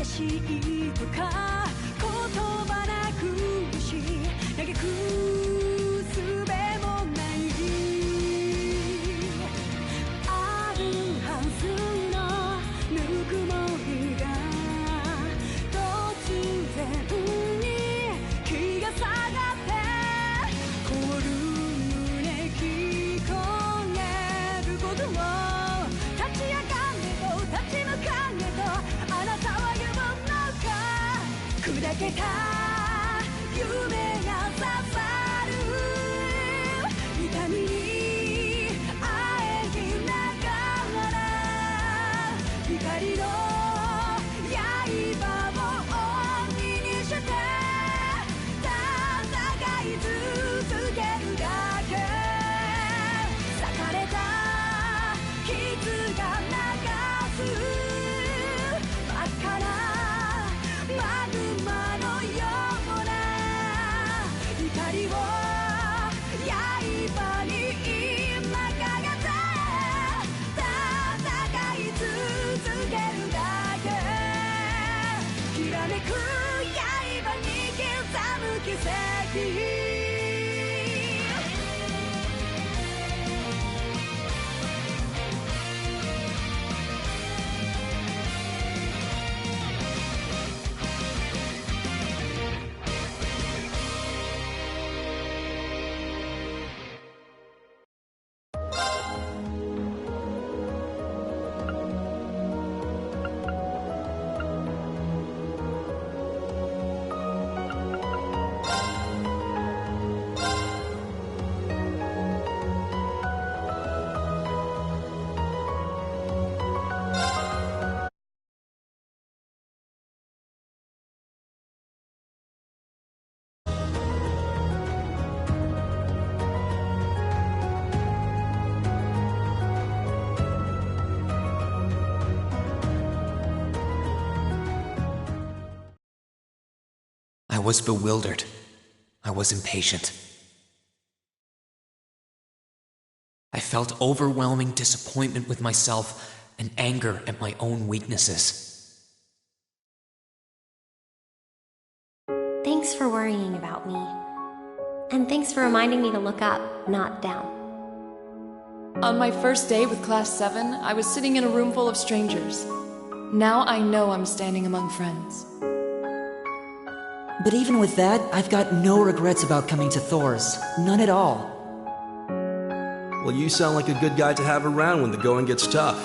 しいとか言葉なくし嘆く術もないあるはずのぬくもりが突然に気が下がって凍る胸聞こえることを立ち上がれと立ち向かれとあなたは言うのか砕けた夢が刺さる痛みにあえぎながら光の刃を鬼にして戦い続けるだけ裂かれた傷が流す真っ赤なマグマのような怒りを刃に今かけて戦い続けるだけきらめく刃に刻む奇跡I was bewildered. I was impatient. I felt overwhelming disappointment with myself and anger at my own weaknesses. Thanks for worrying about me. And thanks for reminding me to look up, not down. On my first day with Class 7, I was sitting in a room full of strangers. Now I know I'm standing among friends. But even with that, I've got no regrets about coming to Thor's. None at all. Well, you sound like a good guy to have around when the going gets tough.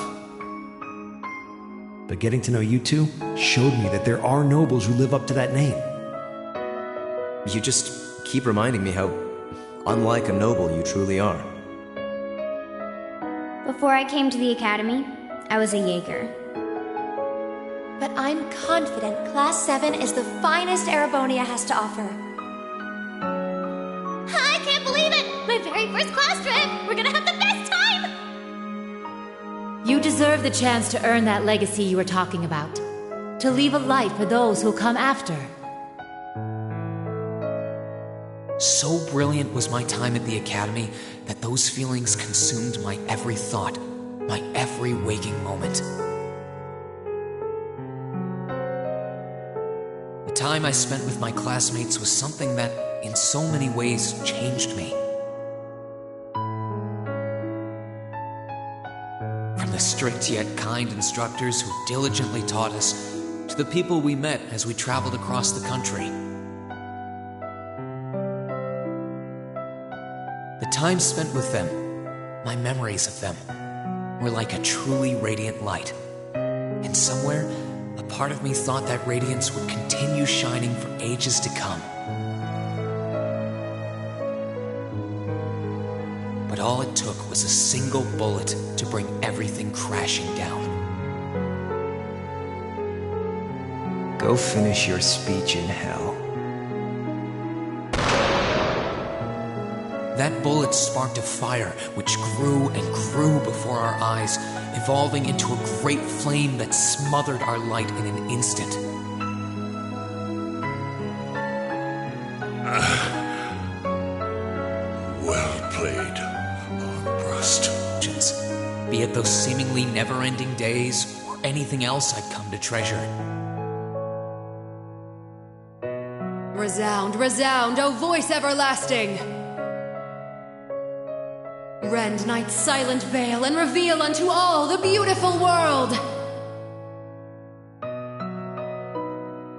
But getting to know you two showed me that there are nobles who live up to that name. You just keep reminding me how unlike a noble you truly are. Before I came to the academy, I was a Jaeger. But I'm confident Class 7 is the finest Erebonia has to offer. I can't believe it! My very first class trip! We're gonna have the best time! You deserve the chance to earn that legacy you were talking about. To leave a light for those who'll come after. So brilliant was my time at the academy that those feelings consumed my every thought, my every waking moment. The time I spent with my classmates was something that, in so many ways, changed me. From the strict yet kind instructors who diligently taught us, to the people we met as we traveled across the country. The time spent with them, my memories of them, were like a truly radiant light. And somewhere, a part of me thought that radiance would continue shining for ages to come. But all it took was a single bullet to bring everything crashing down. Go finish your speech in hell. That bullet sparked a fire which grew and grew before our eyes, evolving into a great flame that smothered our light in an instant. Well played, Armbrust. Be it those seemingly never-ending days or anything else I'd come to treasure. Resound, resound, O voice everlasting! Rend night's silent veil and reveal unto all the beautiful world!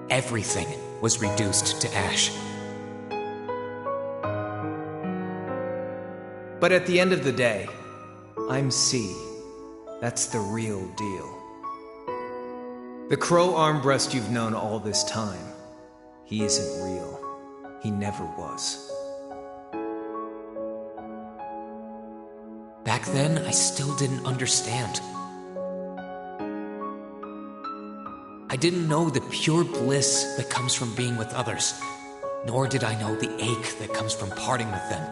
Everything was reduced to ash. But at the end of the day, I'm C. That's the real deal. The crow armbreast you've known all this time, he isn't real. He never was. Back then, I still didn't understand. I didn't know the pure bliss that comes from being with others, nor did I know the ache that comes from parting with them.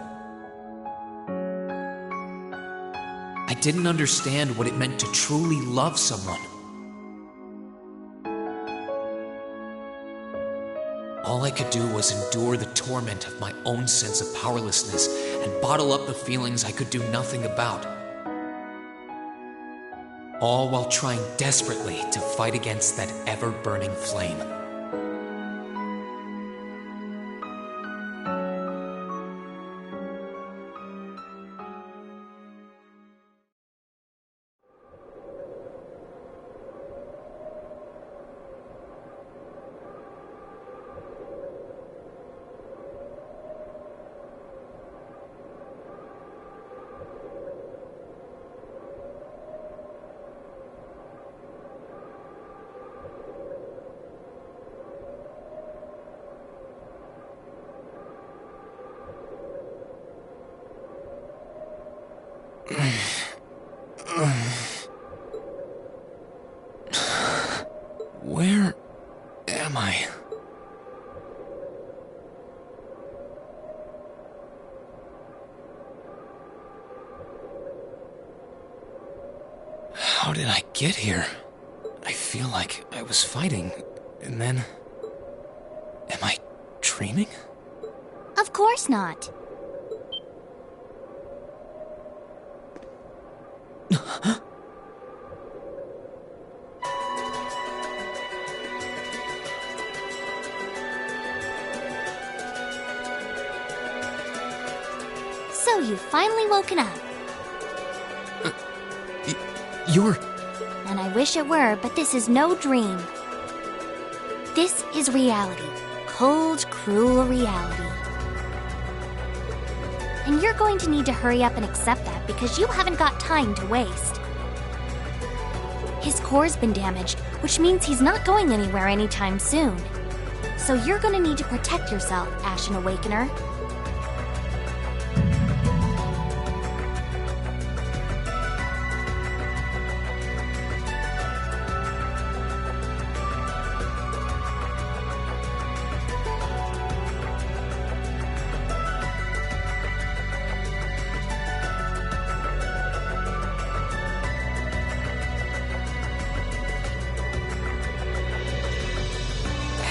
I didn't understand what it meant to truly love someone. All I could do was endure the torment of my own sense of powerlessness and bottle up the feelings I could do nothing about. All while trying desperately to fight against that ever-burning flame. Where am I? How did I get here? I feel like I was fighting, and then... Am I dreaming? Of course not. So you've finally woken up. You're... And I wish it were, but this is no dream. This is reality. Cold, cruel reality. And you're going to need to hurry up and accept that because you haven't got time to waste. His core's been damaged, which means he's not going anywhere anytime soon. So you're gonna need to protect yourself, Ashen Awakener.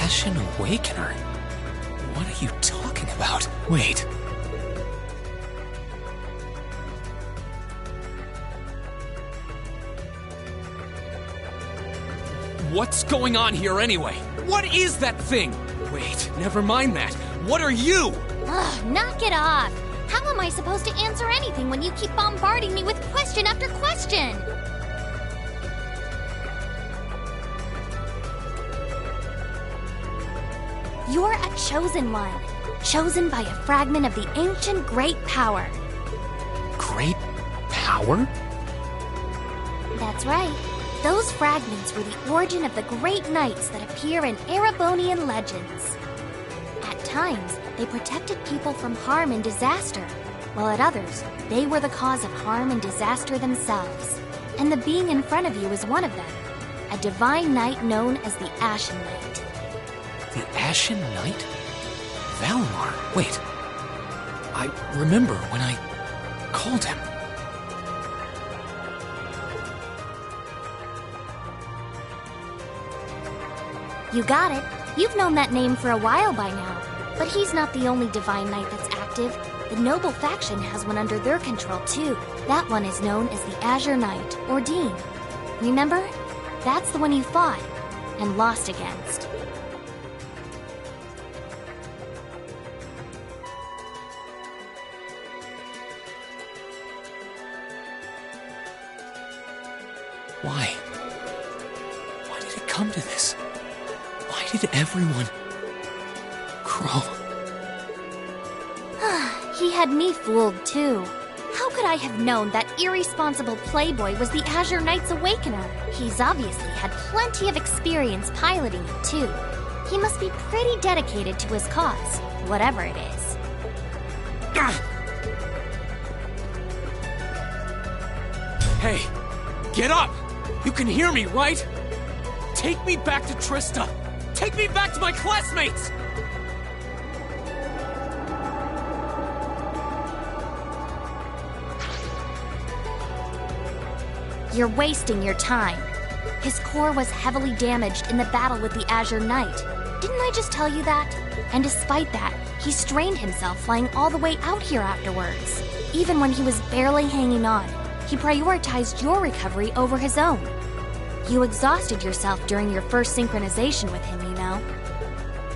Ashen Awakener? What are you talking about? Wait. What's going on here anyway? What is that thing? Wait, never mind that. What are you? Ugh, knock it off! How am I supposed to answer anything when you keep bombarding me with question after question? You're a chosen one. Chosen by a fragment of the ancient Great Power. Great Power? That's right. Those fragments were the origin of the great knights that appear in Erebonian legends. At times, they protected people from harm and disaster, while at others, they were the cause of harm and disaster themselves. And the being in front of you is one of them, a divine knight known as the Ashen Knight. The Ashen Knight? Valimar? Wait. I remember when I called him. You got it. You've known that name for a while by now. But he's not the only divine knight that's active. The noble faction has one under their control too. That one is known as the Azure Knight, or Dean. Remember? That's the one you fought and lost against. Why? Why did it come to this? Why did everyone... Crow... He had me fooled, too. How could I have known that irresponsible playboy was the Azure Knight's Awakener? He's obviously had plenty of experience piloting it, too. He must be pretty dedicated to his cause, whatever it is. Hey, get up! You can hear me, right? Take me back to Trista! Take me back to my classmates! You're wasting your time. His core was heavily damaged in the battle with the Azure Knight. Didn't I just tell you that? And despite that, he strained himself flying all the way out here afterwards. Even when he was barely hanging on, he prioritized your recovery over his own. You exhausted yourself during your first synchronization with him, you know.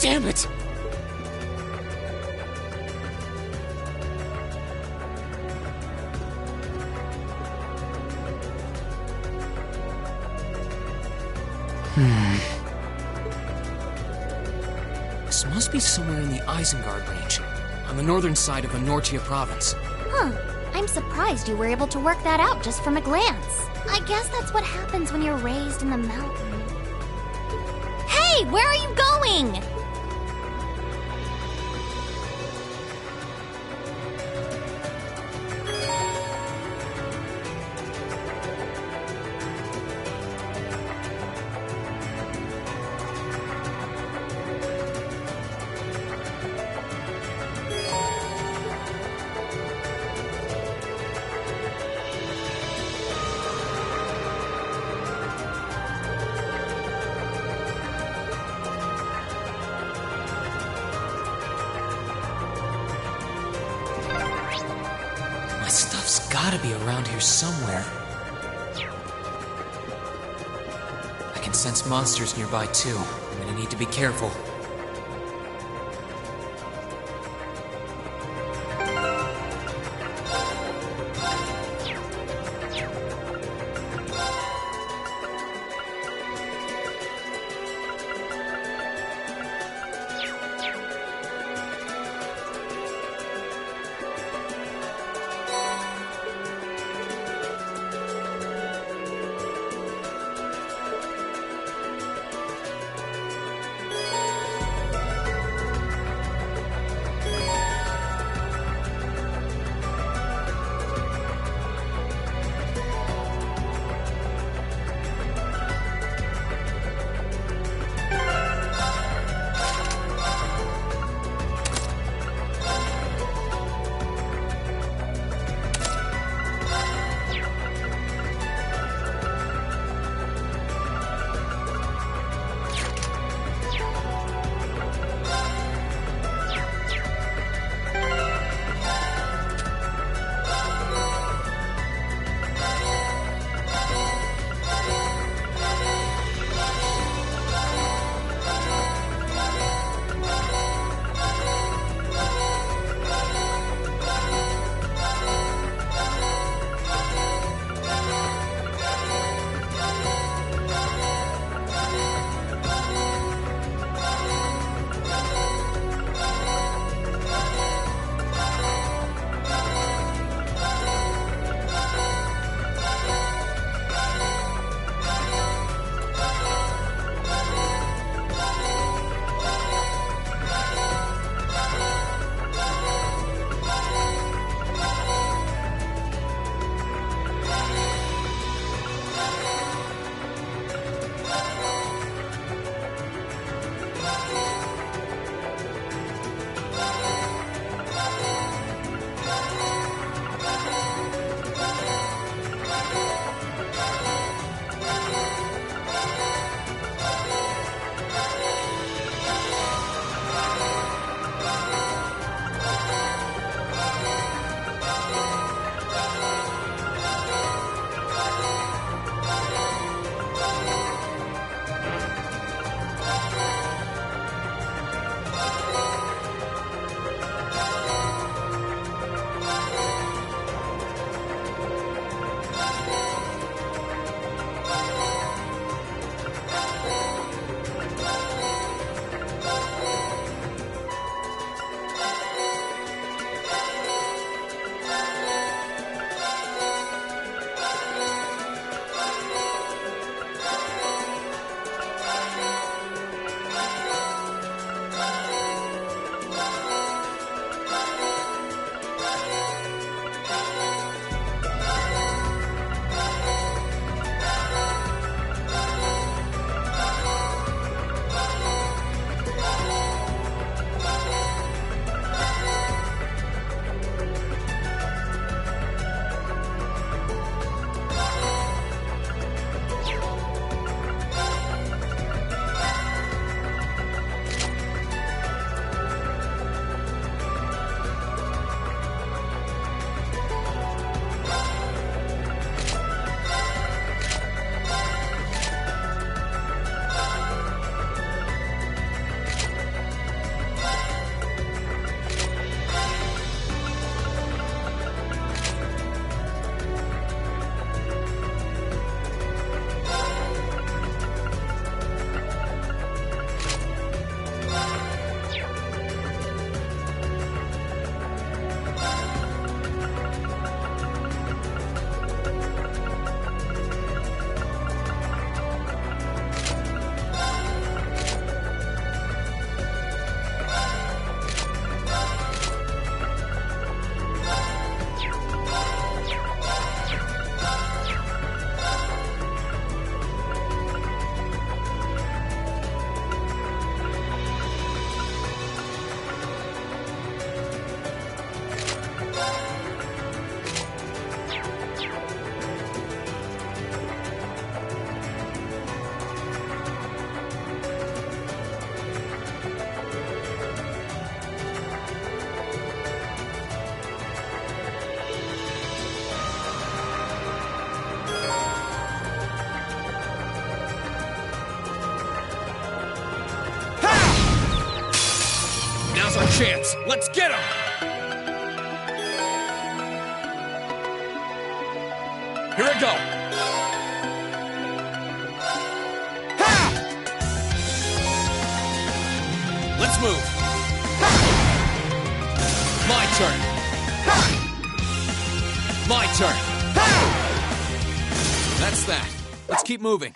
Damn it! This must be somewhere in the Isengard range, on the northern side of Anortia province. Huh. I'm surprised you were able to work that out just from a glance. I guess that's what happens when you're raised in the mountain. Hey, where are you going? My stuff's gotta be around here somewhere. I can sense monsters nearby too. I'm gonna need to be careful. our chance! Let's get him! Here we go! Ha! Let's move! Ha! My turn! Ha! My turn! Ha! That's that. Let's keep moving.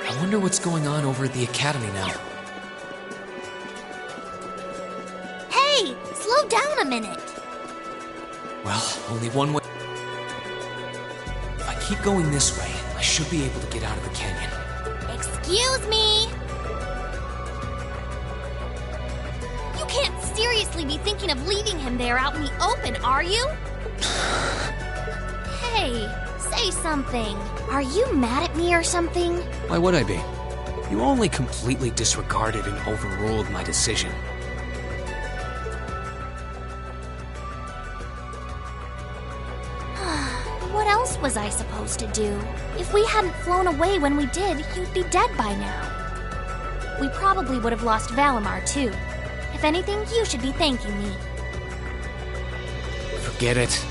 I wonder what's going on over at the academy now. Hey, slow down a minute. Well, only one way. If I keep going this way, I should be able to get out of the canyon. Excuse me. You can't seriously be thinking of leaving him there out in the open, are you? Hey, say something. Are you mad at me or something? Why would I be? You only completely disregarded and overruled my decision. What else was I supposed to do? If we hadn't flown away when we did, you'd be dead by now. We probably would have lost Valimar, too. If anything, you should be thanking me. Forget it.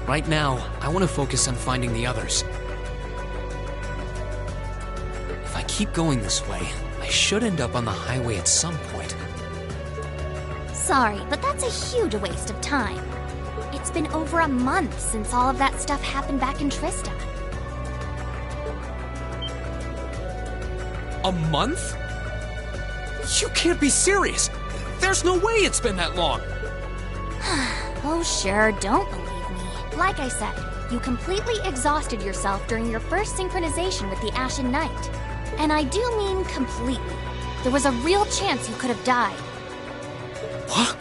Right now, I want to focus on finding the others. If I keep going this way, I should end up on the highway at some point. Sorry, but that's a huge waste of time. It's been over a month since all of that stuff happened back in Trista. A month? You can't be serious! There's no way it's been that long! Oh sure, don't believe me. Like I said, you completely exhausted yourself during your first synchronization with the Ashen Knight. And I do mean completely. There was a real chance you could have died. What?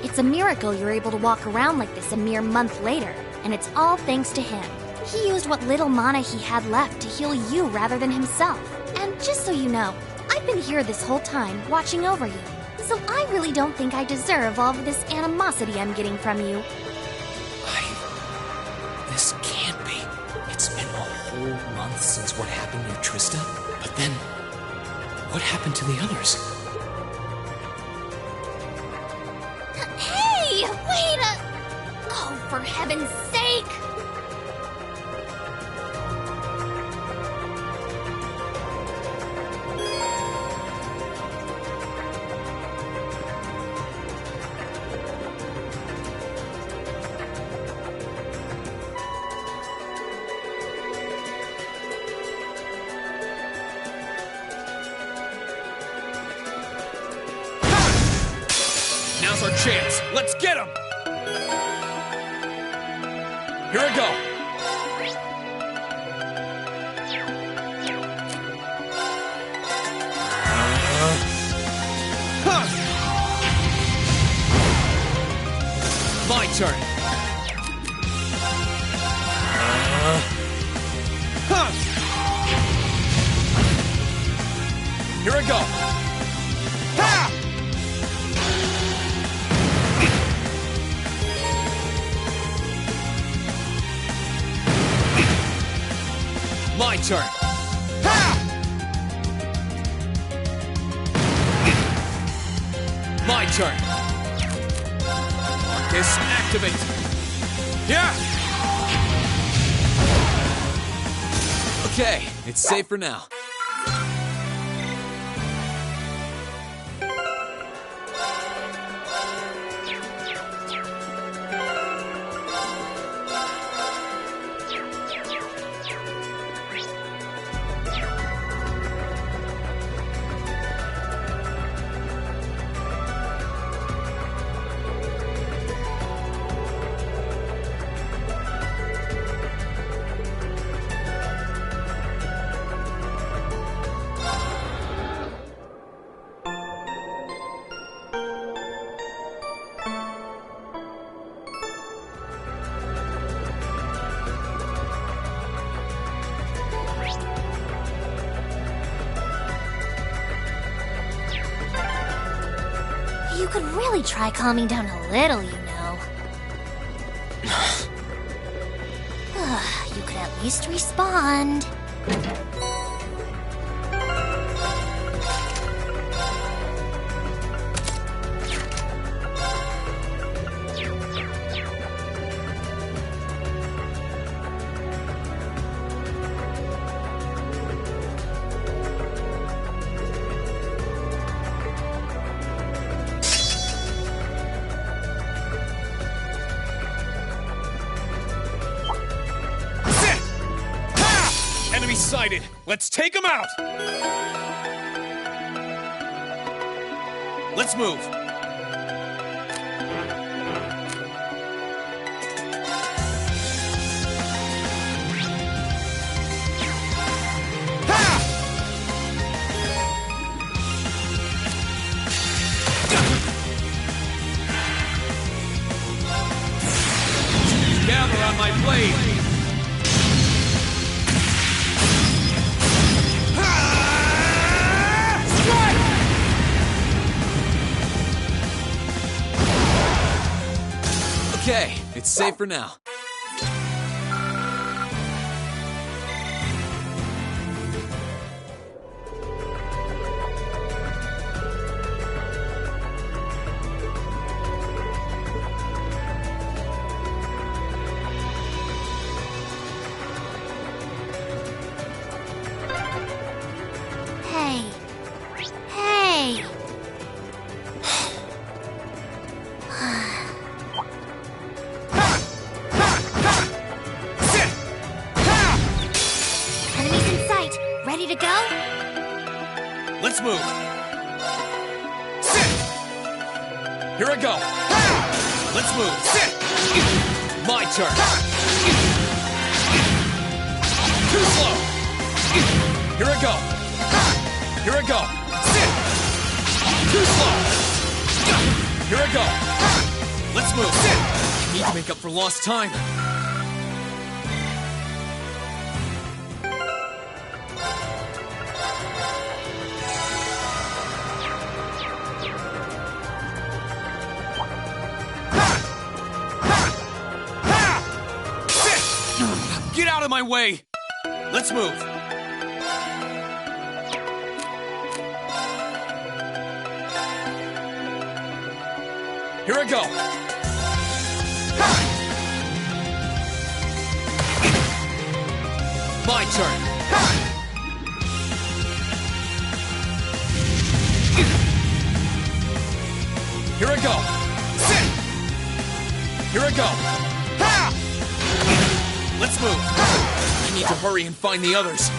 It's a miracle you're able to walk around like this a mere month later, and it's all thanks to him. He used what little mana he had left to heal you rather than himself. And just so you know, I've been here this whole time, watching over you. So I really don't think I deserve all of this animosity I'm getting from you. This can't be. It's been a whole month since what happened near Trista. But then, what happened to the others? Hey, wait a... Oh, for heaven's sake! Now's our chance. Let's get him! Here we go. My turn. Here we go. Ha! My turn. Ha! My turn. Marcus, activate. Yeah! Okay, it's safe for now. really try calming down a little, you know. You could at least respond. Enemy sighted! Let's take him out! Let's move! Gather on my blade! Okay, it's safe for now. Hey. Hey! Enemies in sight. Ready to go? Let's move! Sit! Here I go! Let's move! Sit! My turn! Too slow! Here I go! Here I go! Sit! Too slow! Here I go! Let's move! Sit! Need to make up for lost time! Get out of my way! Let's move! Here I go! My turn! Here I go! Sit! Here I go! Let's move! I need to hurry and find the others.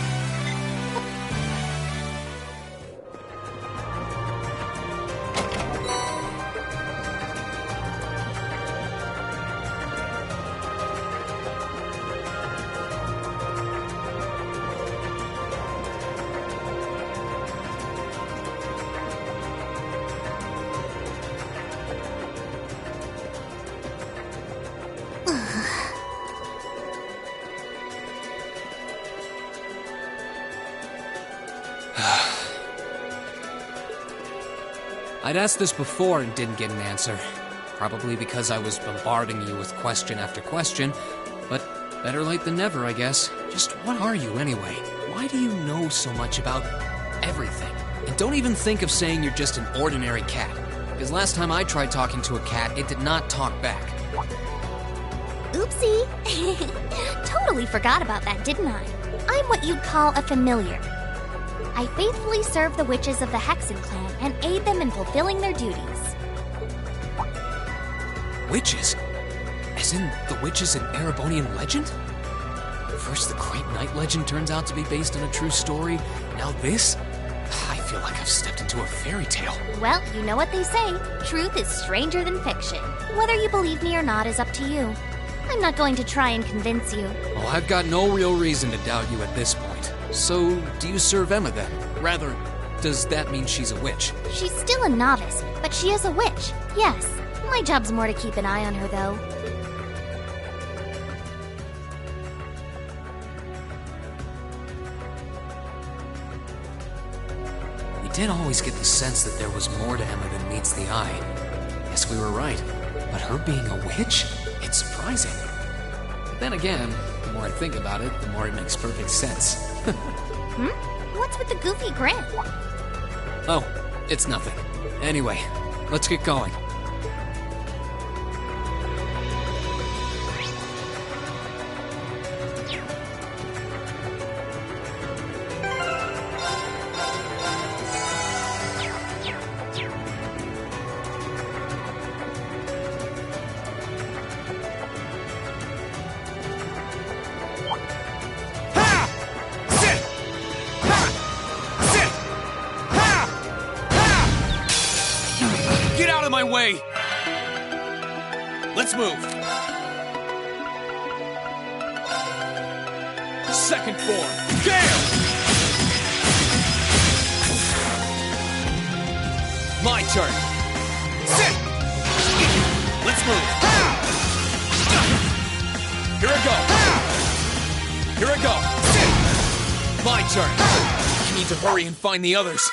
I'd asked this before and didn't get an answer. Probably because I was bombarding you with question after question, but better late than never, I guess. Just what are you anyway? Why do you know so much about everything? And don't even think of saying you're just an ordinary cat. Because last time I tried talking to a cat, it did not talk back. Oopsie. Totally forgot about that, didn't I? I'm what you'd call a familiar. I faithfully serve the witches of the Hexen clan and aid them in fulfilling their duties. Witches? As in the witches in Erebonian legend? First the Great Night legend turns out to be based on a true story, now this? I feel like I've stepped into a fairy tale. Well, you know what they say. Truth is stranger than fiction. Whether you believe me or not is up to you. I'm not going to try and convince you. Oh, I've got no real reason to doubt you at this point. So, do you serve Emma then? Rather, does that mean she's a witch? She's still a novice, but she is a witch, yes. My job's more to keep an eye on her, though. We did always get the sense that there was more to Emma than meets the eye. guess we were right. But her being a witch? It's surprising. But then again, the more I think about it, the more it makes perfect sense. What's with the goofy grin? Oh, it's nothing. Anyway, let's get going. My way! Let's move! Second form, Gale! My turn! Sit! Let's move! Here I go! Here I go! Sit! My turn! I need to hurry and find the others.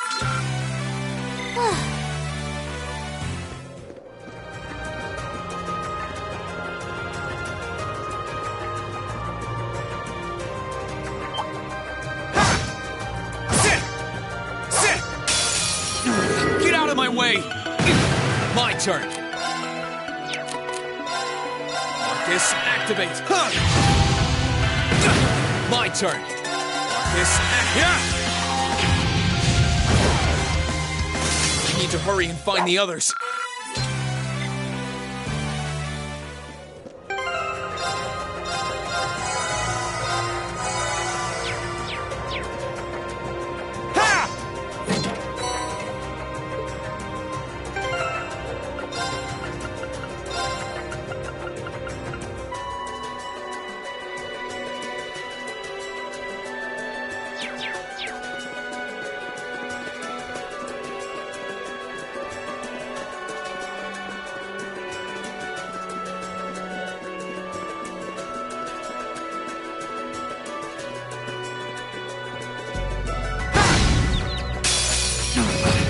My turn. Marcus, activate. Huh. My turn. Marcus, I need to hurry and find the others.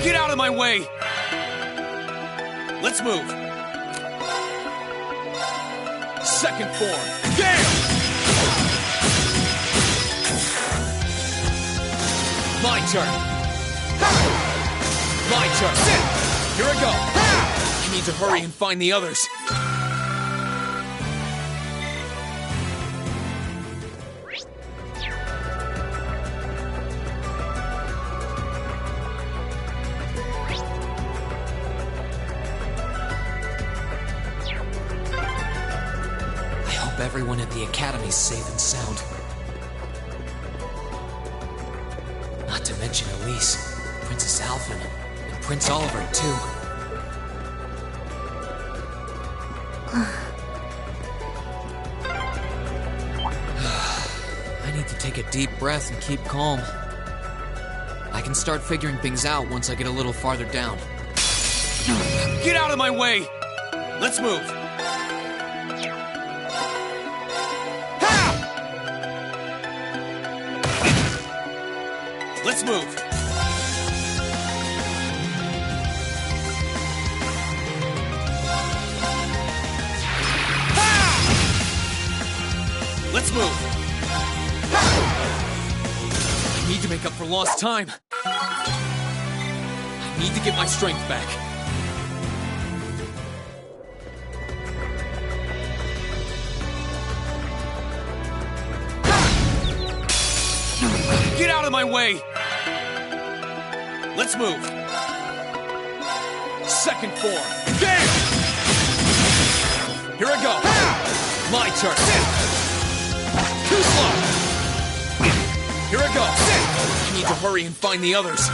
Get out of my way! Let's move. Second form, Gale! My turn. My turn. Here I go. I need to hurry and find the others. Everyone at the Academy's safe and sound. Not to mention Elise, Princess Alphen, and Prince Oliver, too. I need to take a deep breath and keep calm. I can start figuring things out once I get a little farther down. Get out of my way! Let's move. Let's move. Let's move. I need to make up for lost time. I need to get my strength back. Get out of my way! Let's move. Second form, Gale! Here I go. My turn. Too slow. Here I go. I need to hurry and find the others.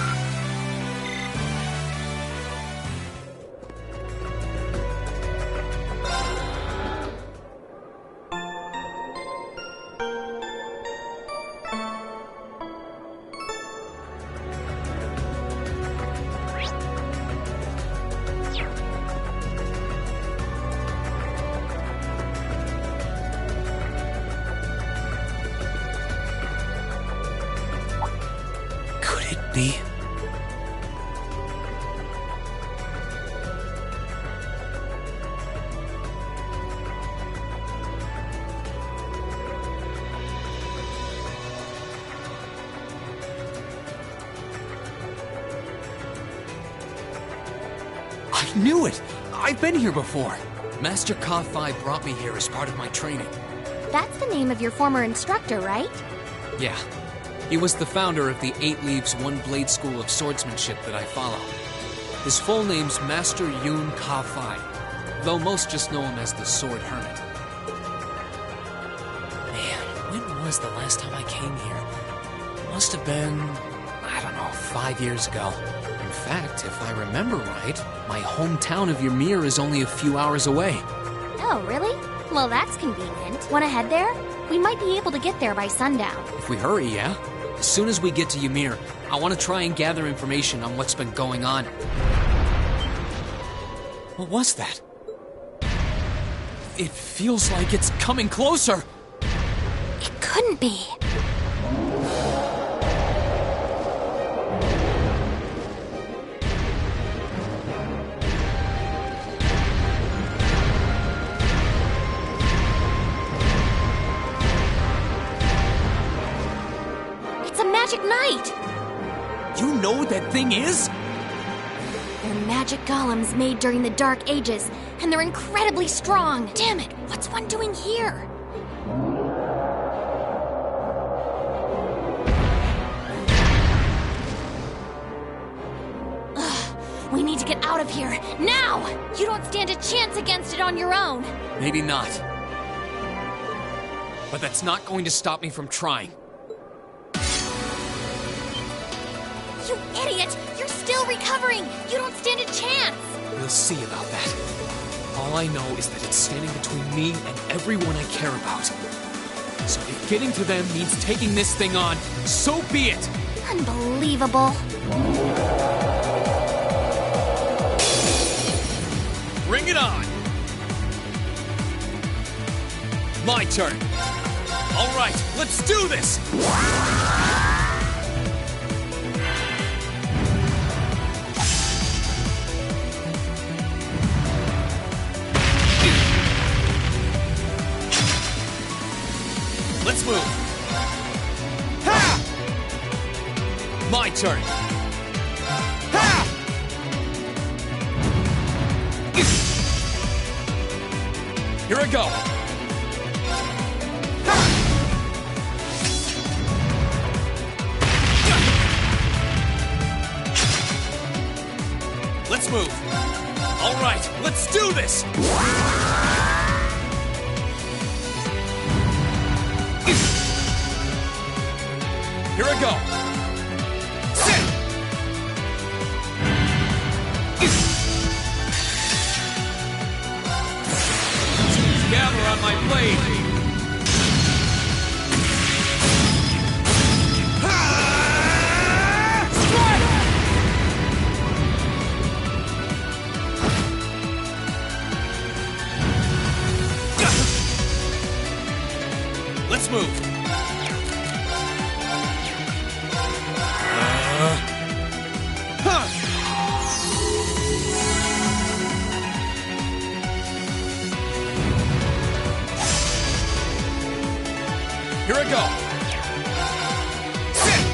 Be I knew it! I've been here before. Master Ka-Fi brought me here as part of my training. That's the name of your former instructor, right? Yeah. He was the founder of the 8 Leaves One Blade School of Swordsmanship that I follow. His full name's Master Yun Ka-Fi, though most just know him as the Sword Hermit. Man, when was the last time I came here? Must have been, I don't know, 5 years ago. In fact, if I remember right, my hometown of Ymir is only a few hours away. Oh, really? Well, that's convenient. Wanna head there? We might be able to get there by sundown. If we hurry, yeah? As soon as we get to Ymir, I want to try and gather information on what's been going on. What was that? It feels like it's coming closer! It couldn't be. Magic Knight! You know what that thing is? They're magic golems made during the Dark Ages, and they're incredibly strong. Damn it, what's one doing here? Ugh, we need to get out of here, now! You don't stand a chance against it on your own. Maybe not. But that's not going to stop me from trying. You idiot! You're still recovering! You don't stand a chance! We'll see about that. All I know is that it's standing between me and everyone I care about. So if getting to them means taking this thing on, so be it! Unbelievable. Bring it on! My turn. All right, let's do this! Let's move. Ha! My turn. Ha! Here I go. Ha! Let's move. All right, let's do this. Here I go. Sit! Gather on my blade. Strike! Let's move. Here I go. Sit!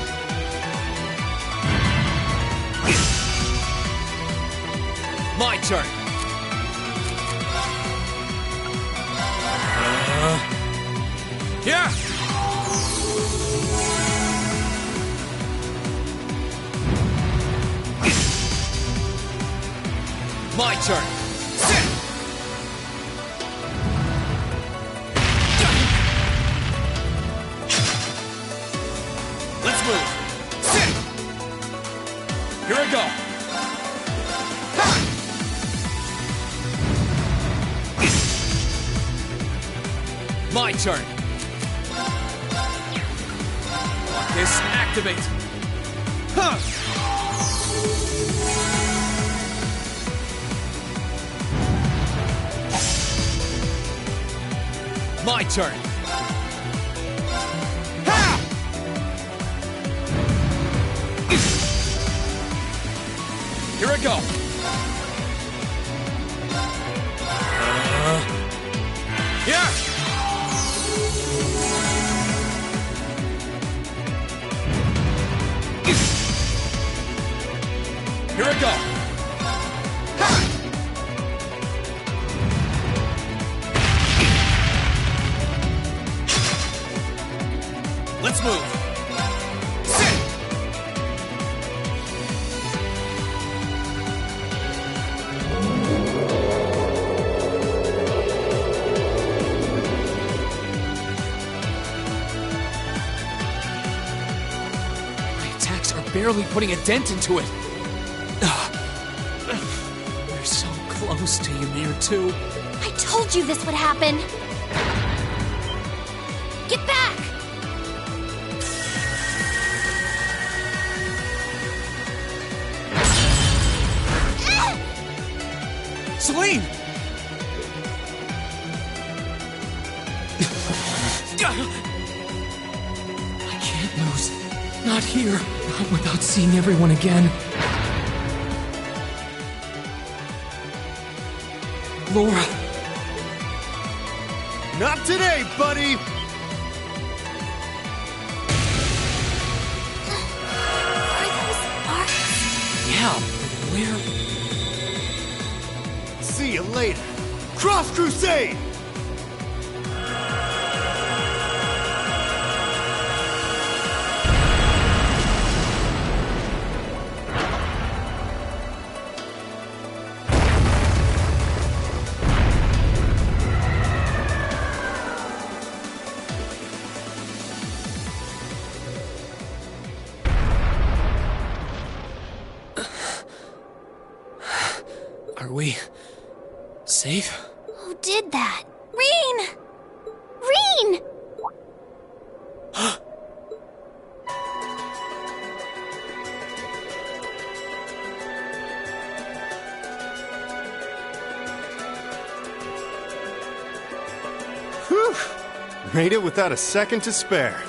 My turn. Yeah! My turn. Sit! Let's move. Sit! Here I go. Ha! My turn. This activate. Huh! My turn. Ha! Here I go. Yeah! Here I go. Ha! Let's move. Sit! My attacks are barely putting a dent into it. They're so close to Ymir, too. I told you this would happen! Get back! Celine! I can't lose. Not here. Not without seeing everyone again. Laura. Not today, buddy! Are those sparks? Yeah, where? See you later. Cross Crusade! Are we safe? Who did that? Reen! Reen! Whew! Made it without a second to spare.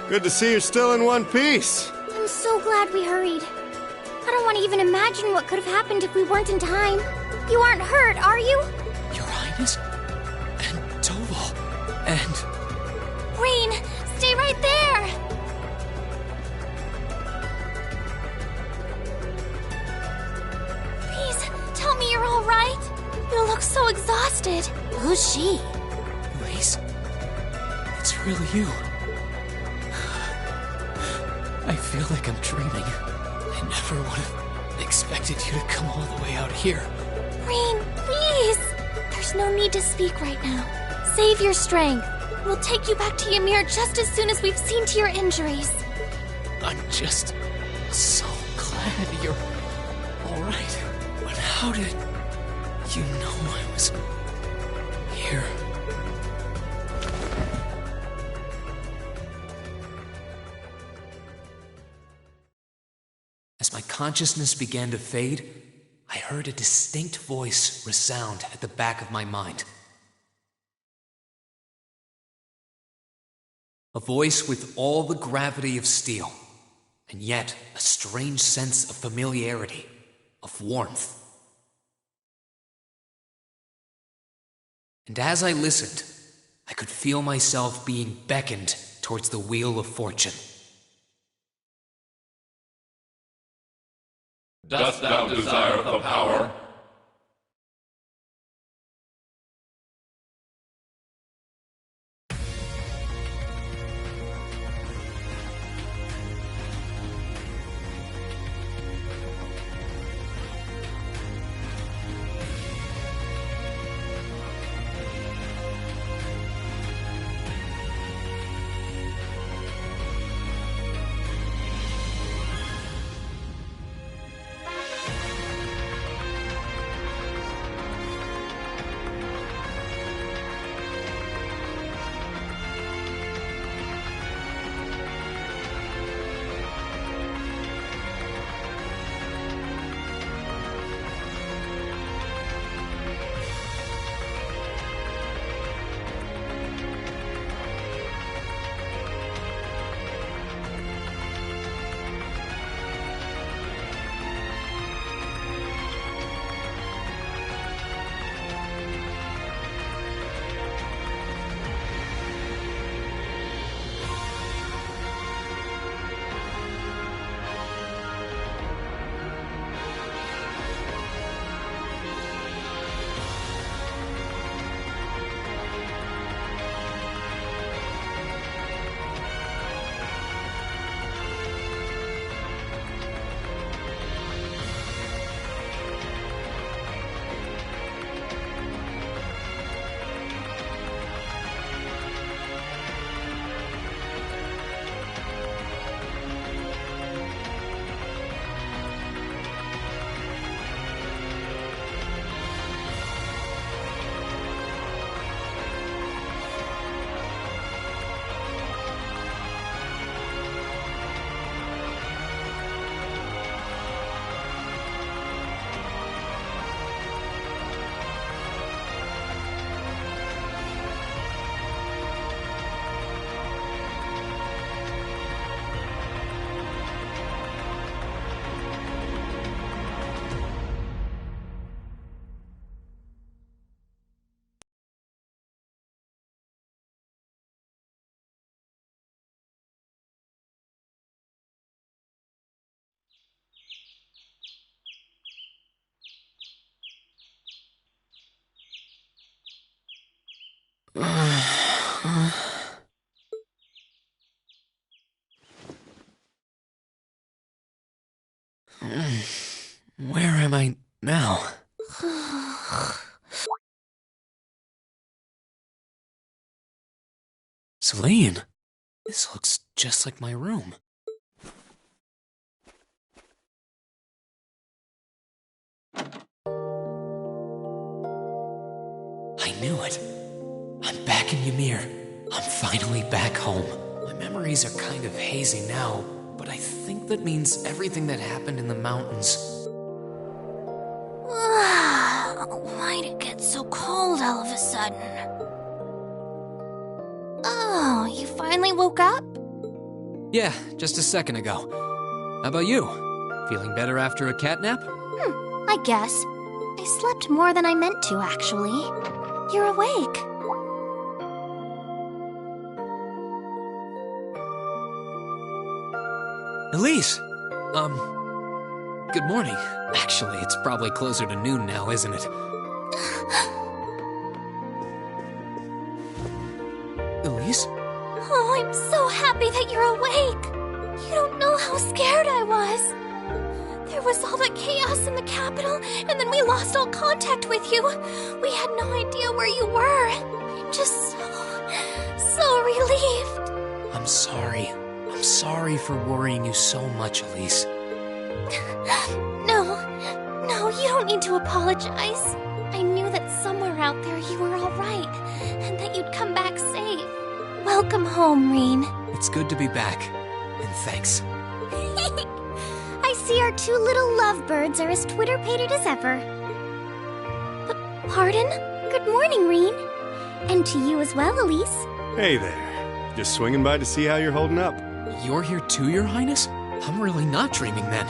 Good to see you're still in one piece. I'm so glad we hurried. I don't want to even imagine what could have happened if we weren't in time. You aren't hurt, are you? Your Highness? And Toval. And... Reen, stay right there! Please, tell me you're all right. You look so exhausted. Who's she? Elise? It's really you. I feel like I'm dreaming. I never would have expected you to come all the way out here. Reen, please! There's no need to speak right now. Save your strength. We'll take you back to Ymir just as soon as we've seen to your injuries. I'm just so glad you're all right. But how did you know I was here? As my consciousness began to fade, I heard a distinct voice resound at the back of my mind. A voice with all the gravity of steel, and yet a strange sense of familiarity, of warmth. And as I listened, I could feel myself being beckoned towards the wheel of fortune. Dost thou desire the power? Celine, this looks just like my room. I knew it. I'm back in Ymir. I'm finally back home. My memories are kind of hazy now, but I think that means everything that happened in the mountains. Why'd it get so cold all of a sudden? Oh, you finally woke up? Yeah, just a second ago. How about you? Feeling better after a cat nap? I guess. I slept more than I meant to, actually. You're awake. Elise! Good morning. Actually, it's probably closer to noon now, isn't it? Elise? Oh, I'm so happy that you're awake. You don't know how scared I was. There was all that chaos in the capital, and then we lost all contact with you. We had no idea where you were. I'm just so relieved. I'm sorry. I'm sorry for worrying you so much, Elise. No, you don't need to apologize. I knew that somewhere out there you were all right, and that you'd come back safe. Welcome home, Reen. It's good to be back, and thanks. I see our two little lovebirds are as Twitter-pated as ever. Pardon? Good morning, Reen. And to you as well, Elise. Hey there. Just swinging by to see how you're holding up. You're here too, Your Highness? I'm really not dreaming then.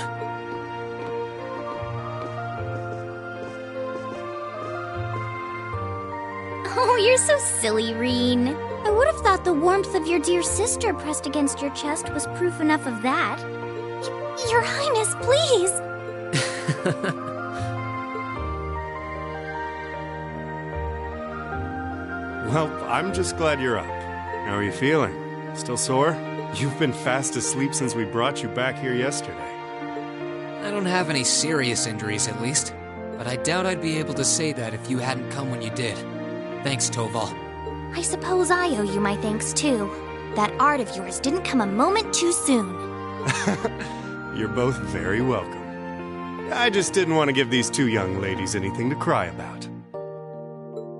Oh, you're so silly, Reen. I would have thought the warmth of your dear sister pressed against your chest was proof enough of that. Your Highness, please! Well, I'm just glad you're up. How are you feeling? Still sore? You've been fast asleep since we brought you back here yesterday. I don't have any serious injuries, at least. But I doubt I'd be able to say that if you hadn't come when you did. Thanks, Toval. I suppose I owe you my thanks, too. That art of yours didn't come a moment too soon. You're both very welcome. I just didn't want to give these two young ladies anything to cry about.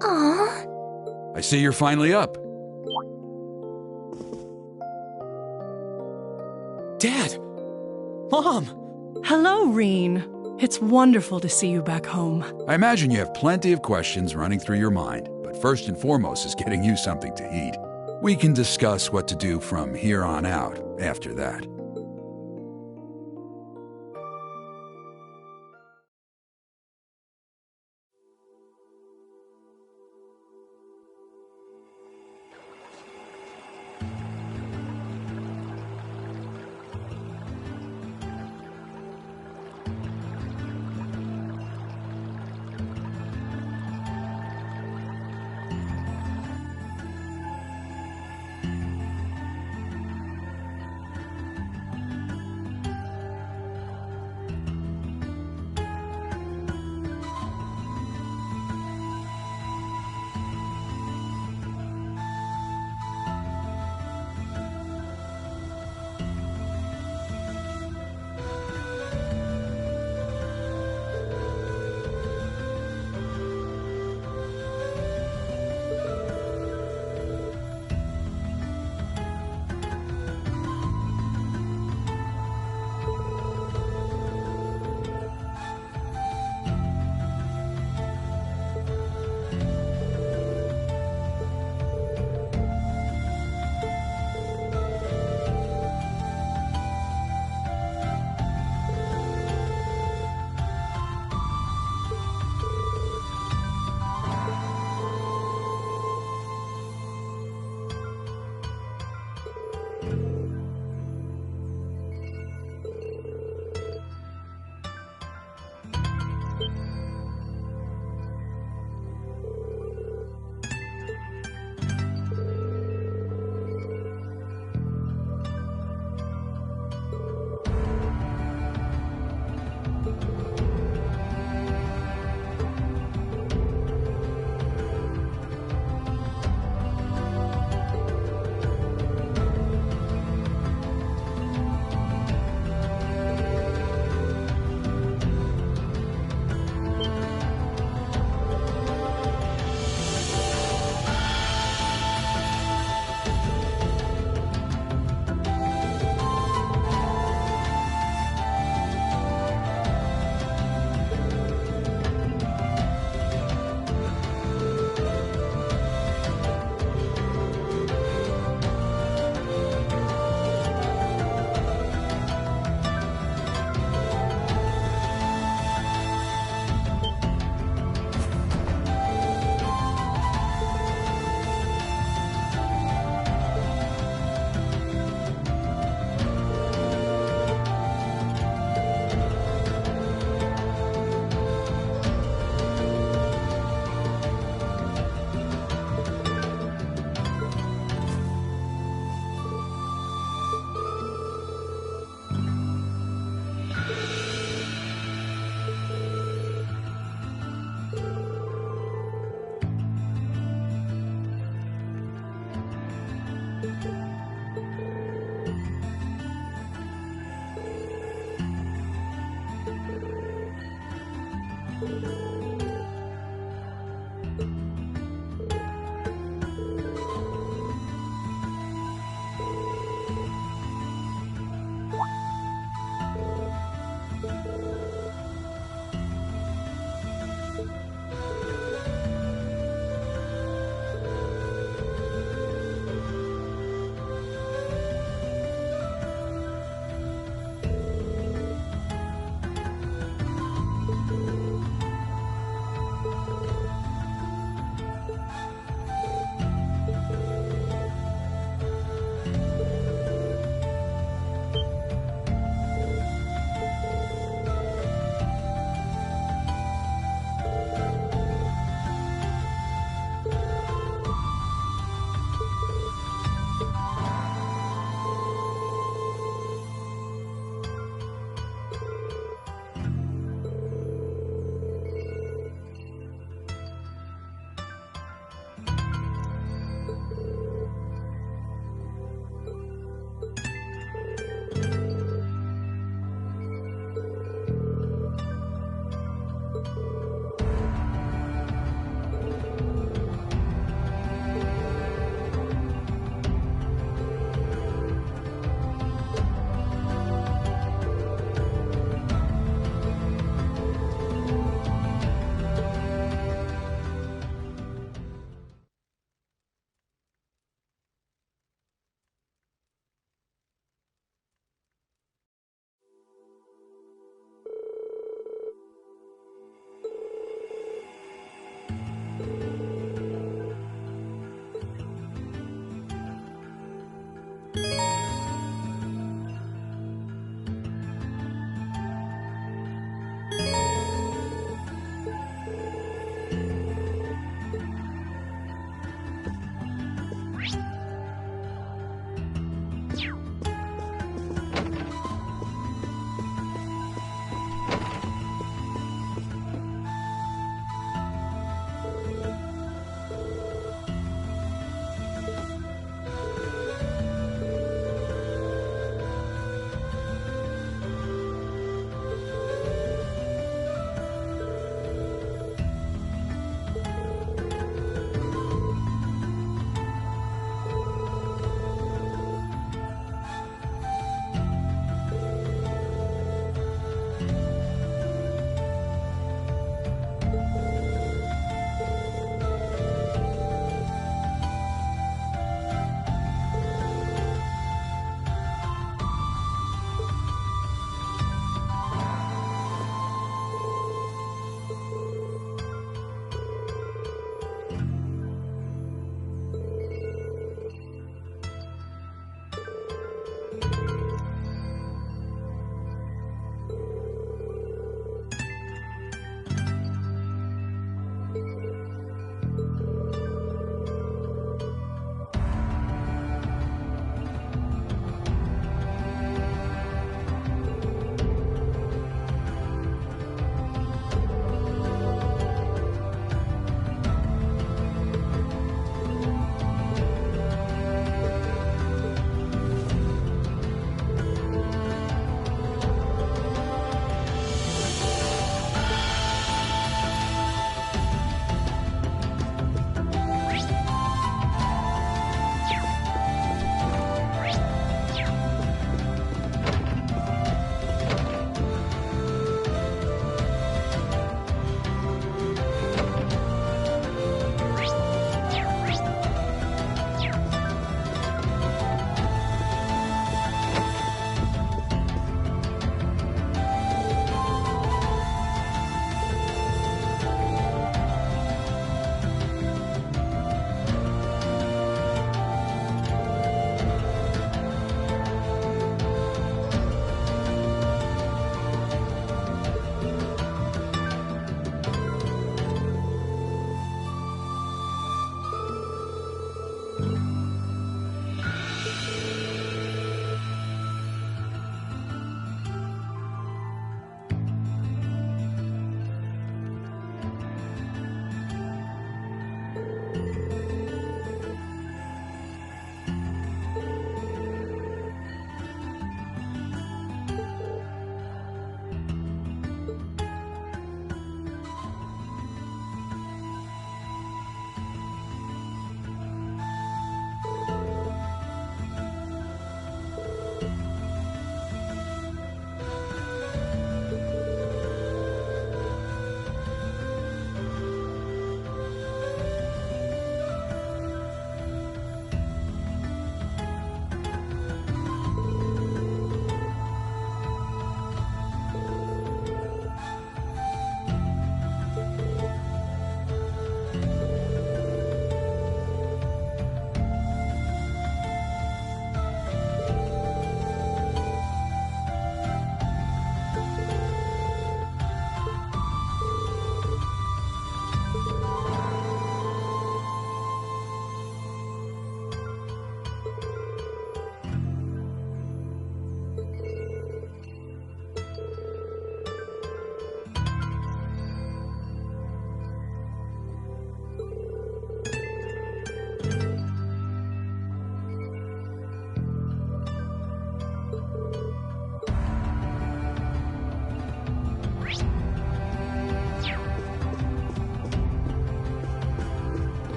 Aww. I see you're finally up. Dad! Mom! Hello, Reen. It's wonderful to see you back home. I imagine you have plenty of questions running through your mind, but first and foremost is getting you something to eat. We can discuss what to do from here on out after that.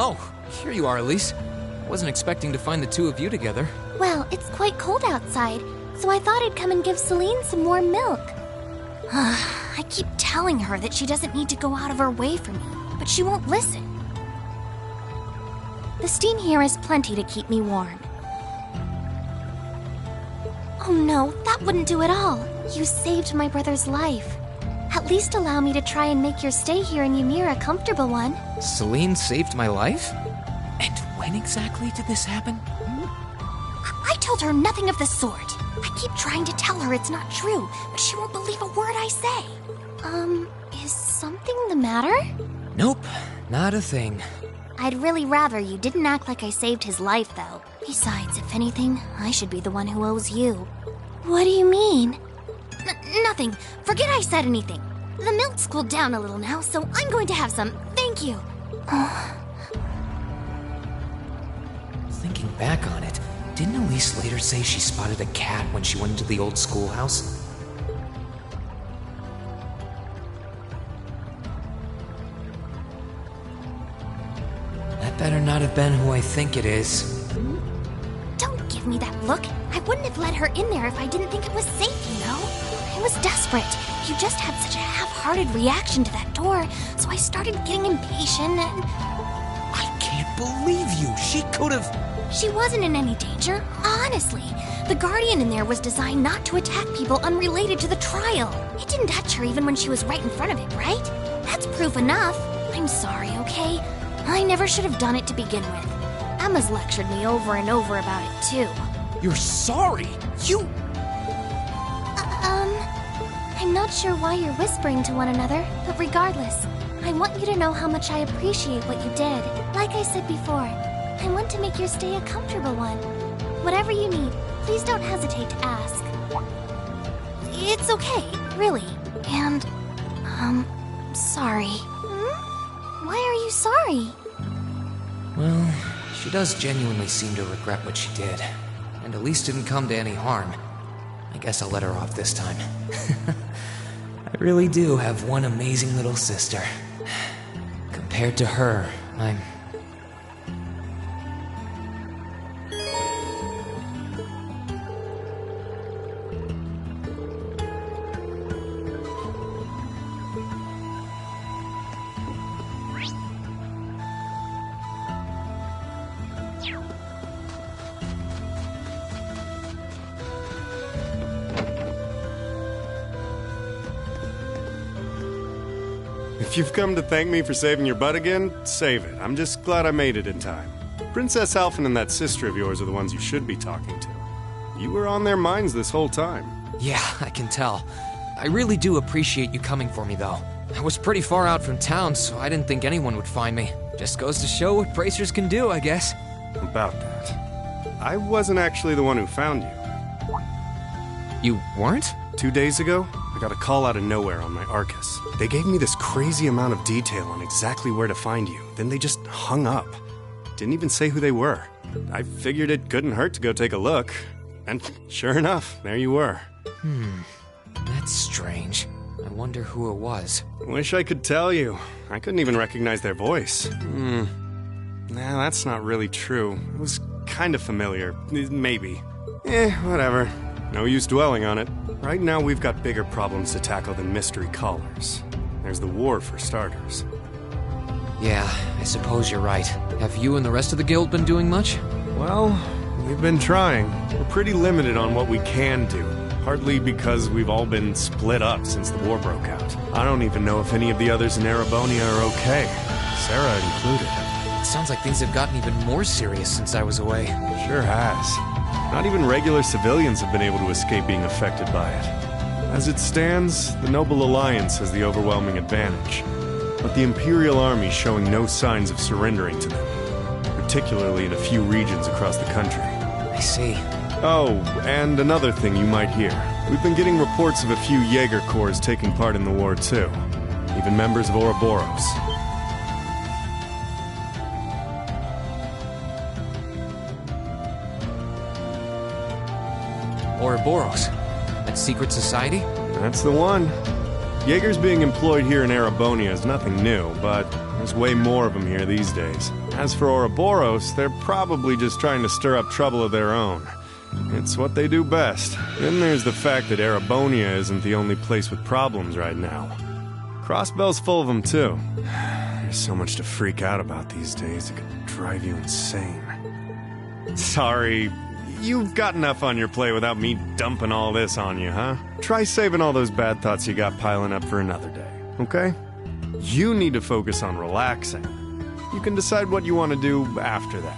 Oh, here you are, Elise. Wasn't expecting to find the two of you together. Well, it's quite cold outside, so I thought I'd come and give Celine some warm milk. I keep telling her that she doesn't need to go out of her way for me, but she won't listen. The steam here is plenty to keep me warm. Oh no, that wouldn't do at all. You saved my brother's life. At least allow me to try and make your stay here in Ymir a comfortable one. Celine saved my life? And when exactly did this happen? I told her nothing of the sort. I keep trying to tell her it's not true, but she won't believe a word I say. Is something the matter? Nope, not a thing. I'd really rather you didn't act like I saved his life, though. Besides, if anything, I should be the one who owes you. What do you mean? Nothing. Forget I said anything. The milk's cooled down a little now, so I'm going to have some. Thank you. Thinking back on it, didn't Elise later say she spotted a cat when she went into the old schoolhouse? That better not have been who I think it is. Don't give me that look. I wouldn't have let her in there if I didn't think it was safe, you know? I was desperate. You just had such a half-hearted reaction to that door, so I started getting impatient and... I can't believe you! She could've... She wasn't in any danger, honestly. The Guardian in there was designed not to attack people unrelated to the trial. It didn't touch her even when she was right in front of it, right? That's proof enough. I'm sorry, okay? I never should have done it to begin with. Emma's lectured me over and over about it, too. You're sorry? You... I'm not sure why you're whispering to one another, but regardless, I want you to know how much I appreciate what you did. Like I said before, I want to make your stay a comfortable one. Whatever you need, please don't hesitate to ask. It's okay, really. And, sorry. Why are you sorry? Well, she does genuinely seem to regret what she did. And Elise didn't come to any harm. I guess I'll let her off this time. I really do have one amazing little sister. Compared to her, I'm... If you've come to thank me for saving your butt again, save it. I'm just glad I made it in time. Princess Alphen and that sister of yours are the ones you should be talking to. You were on their minds this whole time. Yeah, I can tell. I really do appreciate you coming for me, though. I was pretty far out from town, so I didn't think anyone would find me. Just goes to show what bracers can do, I guess. About that. I wasn't actually the one who found you. You weren't? 2 days ago, I got a call out of nowhere on my Arcus. They gave me this crazy amount of detail on exactly where to find you, then they just hung up. Didn't even say who they were. I figured it couldn't hurt to go take a look. And sure enough, there you were. That's strange. I wonder who it was. Wish I could tell you. I couldn't even recognize their voice. Nah, that's not really true. It was kind of familiar. Maybe. Whatever. No use dwelling on it. Right now we've got bigger problems to tackle than mystery callers. There's the war for starters. Yeah, I suppose you're right. Have you and the rest of the guild been doing much? Well, we've been trying. We're pretty limited on what we can do. Partly because we've all been split up since the war broke out. I don't even know if any of the others in Erebonia are okay. Sarah included. It sounds like things have gotten even more serious since I was away. Sure has. Not even regular civilians have been able to escape being affected by it. As it stands, the Noble Alliance has the overwhelming advantage. But the Imperial Army's showing no signs of surrendering to them. Particularly in a few regions across the country. I see. Oh, and another thing you might hear. We've been getting reports of a few Jaeger Corps taking part in the war too. Even members of Ouroboros. Ouroboros? That secret society? That's the one. Jaegers being employed here in Erebonia is nothing new, but there's way more of them here these days. As for Ouroboros, they're probably just trying to stir up trouble of their own. It's what they do best. Then there's the fact that Erebonia isn't the only place with problems right now. Crossbell's full of them too. There's so much to freak out about these days, it could drive you insane. Sorry, you've got enough on your plate without me dumping all this on you, huh? Try saving all those bad thoughts you got piling up for another day, okay? You need to focus on relaxing. You can decide what you want to do after that.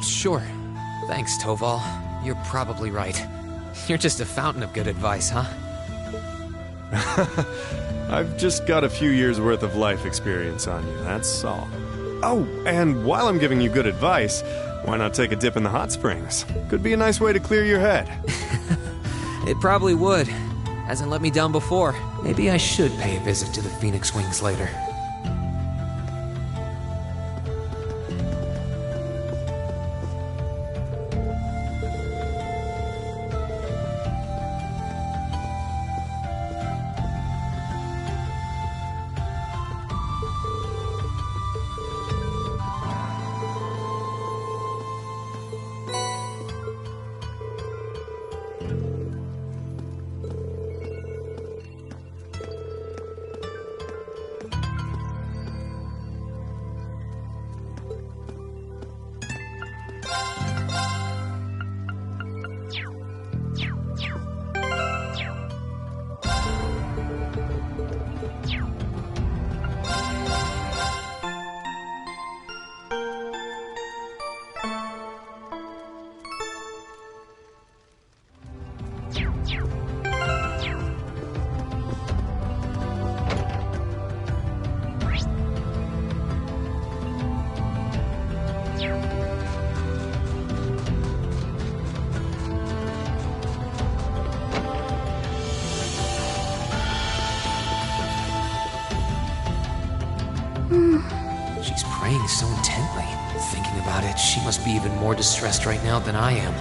Sure. Thanks, Toval. You're probably right. You're just a fountain of good advice, huh? I've just got a few years' worth of life experience on you, that's all. Oh, and while I'm giving you good advice, why not take a dip in the hot springs? Could be a nice way to clear your head. It probably would. Hasn't let me down before. Maybe I should pay a visit to the Phoenix Wings later. She's praying so intently. Thinking about it, she must be even more distressed right now than I am.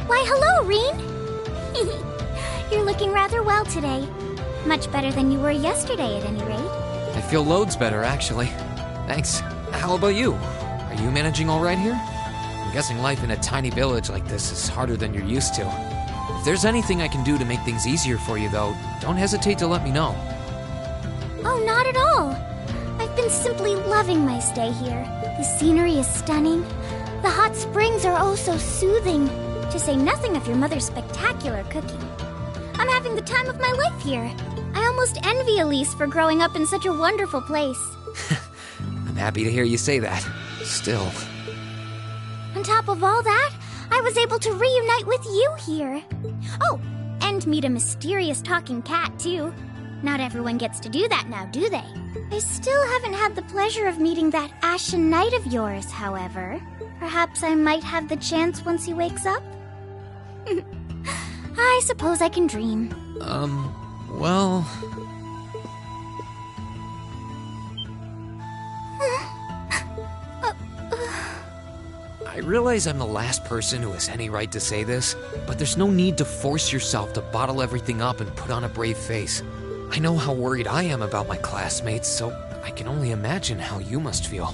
Why, hello, Reen! You're looking rather well today. Much better than you were yesterday, at any rate. I feel loads better, actually. Thanks. How about you? Are you managing all right here? I'm guessing life in a tiny village like this is harder than you're used to. If there's anything I can do to make things easier for you, though, don't hesitate to let me know. Oh, not at all. I've been simply loving my stay here. The scenery is stunning. The hot springs are oh so soothing, to say nothing of your mother's spectacular cooking. I'm having the time of my life here. I almost envy Elise for growing up in such a wonderful place. I'm happy to hear you say that. Still. On top of all that, I was able to reunite with you here. Oh, and meet a mysterious talking cat, too. Not everyone gets to do that now, do they? I still haven't had the pleasure of meeting that Ashen Knight of yours, however. Perhaps I might have the chance once he wakes up? I suppose I can dream. Well... I realize I'm the last person who has any right to say this, but there's no need to force yourself to bottle everything up and put on a brave face. I know how worried I am about my classmates, so I can only imagine how you must feel.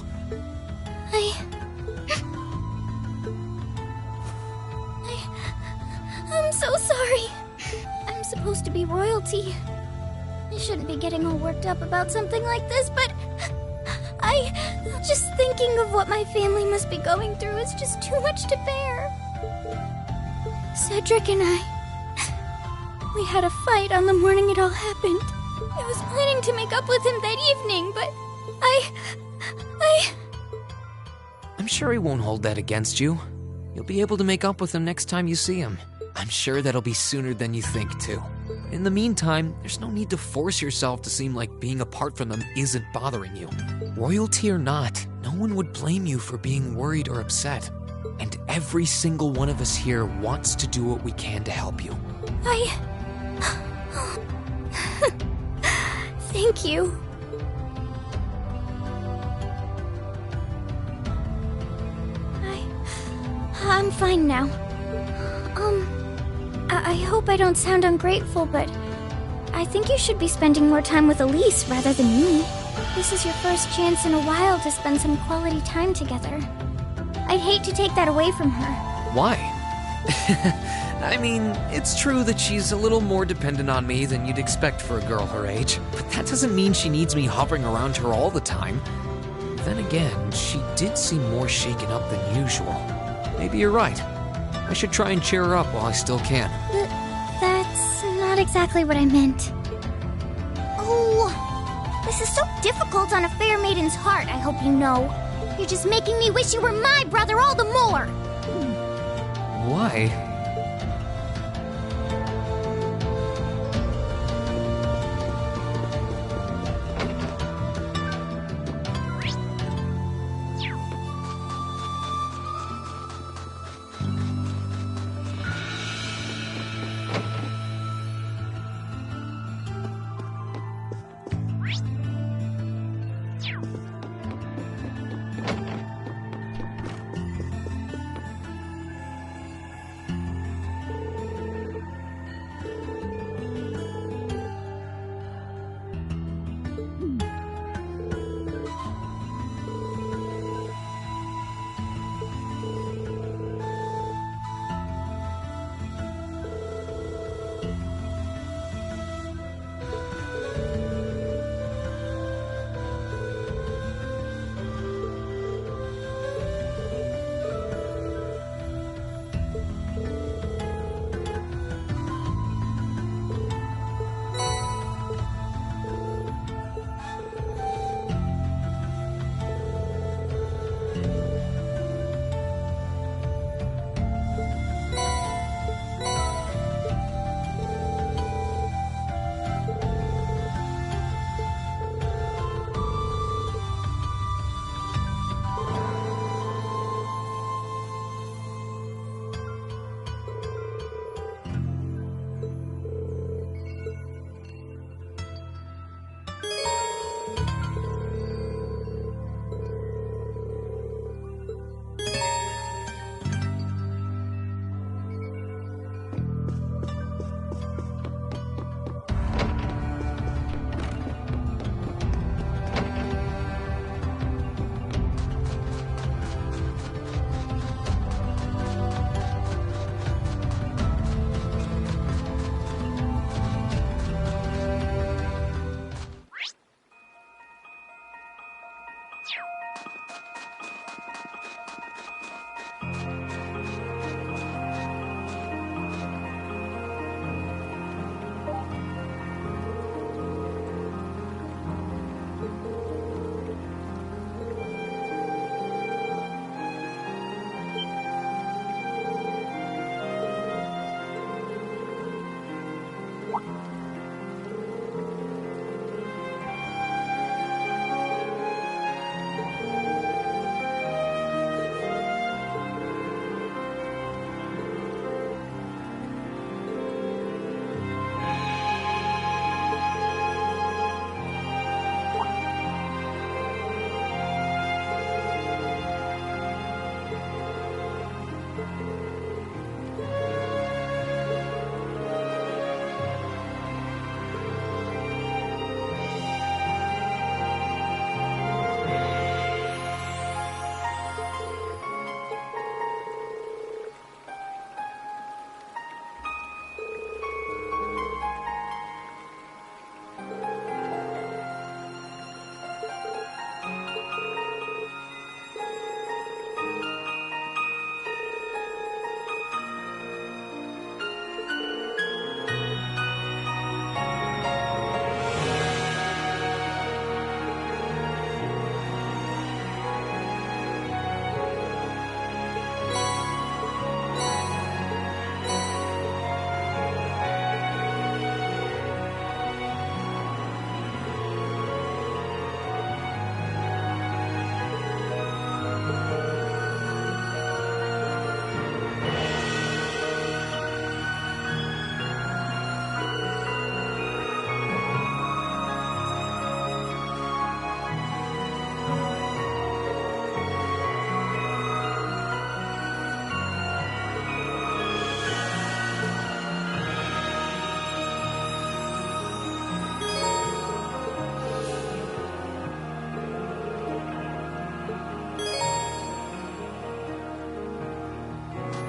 I'm so sorry. I'm supposed to be royalty. I shouldn't be getting all worked up about something like this, but just thinking of what my family must be going through is just too much to bear. Cedric and we had a fight on the morning it all happened. I was planning to make up with him that evening, but I'm sure he won't hold that against you. You'll be able to make up with him next time you see him. I'm sure that'll be sooner than you think, too. In the meantime, there's no need to force yourself to seem like being apart from them isn't bothering you. Royalty or not, no one would blame you for being worried or upset. And every single one of us here wants to do what we can to help you. Thank you. I'm fine now. I hope I don't sound ungrateful, but I think you should be spending more time with Elise rather than me. This is your first chance in a while to spend some quality time together. I'd hate to take that away from her. Why? I mean, it's true that she's a little more dependent on me than you'd expect for a girl her age, but that doesn't mean she needs me hovering around her all the time. Then again, she did seem more shaken up than usual. Maybe you're right. I should try and cheer her up while I still can. That's not exactly what I meant. Oh, this is so difficult on a fair maiden's heart, I hope you know. You're just making me wish you were my brother all the more! Why?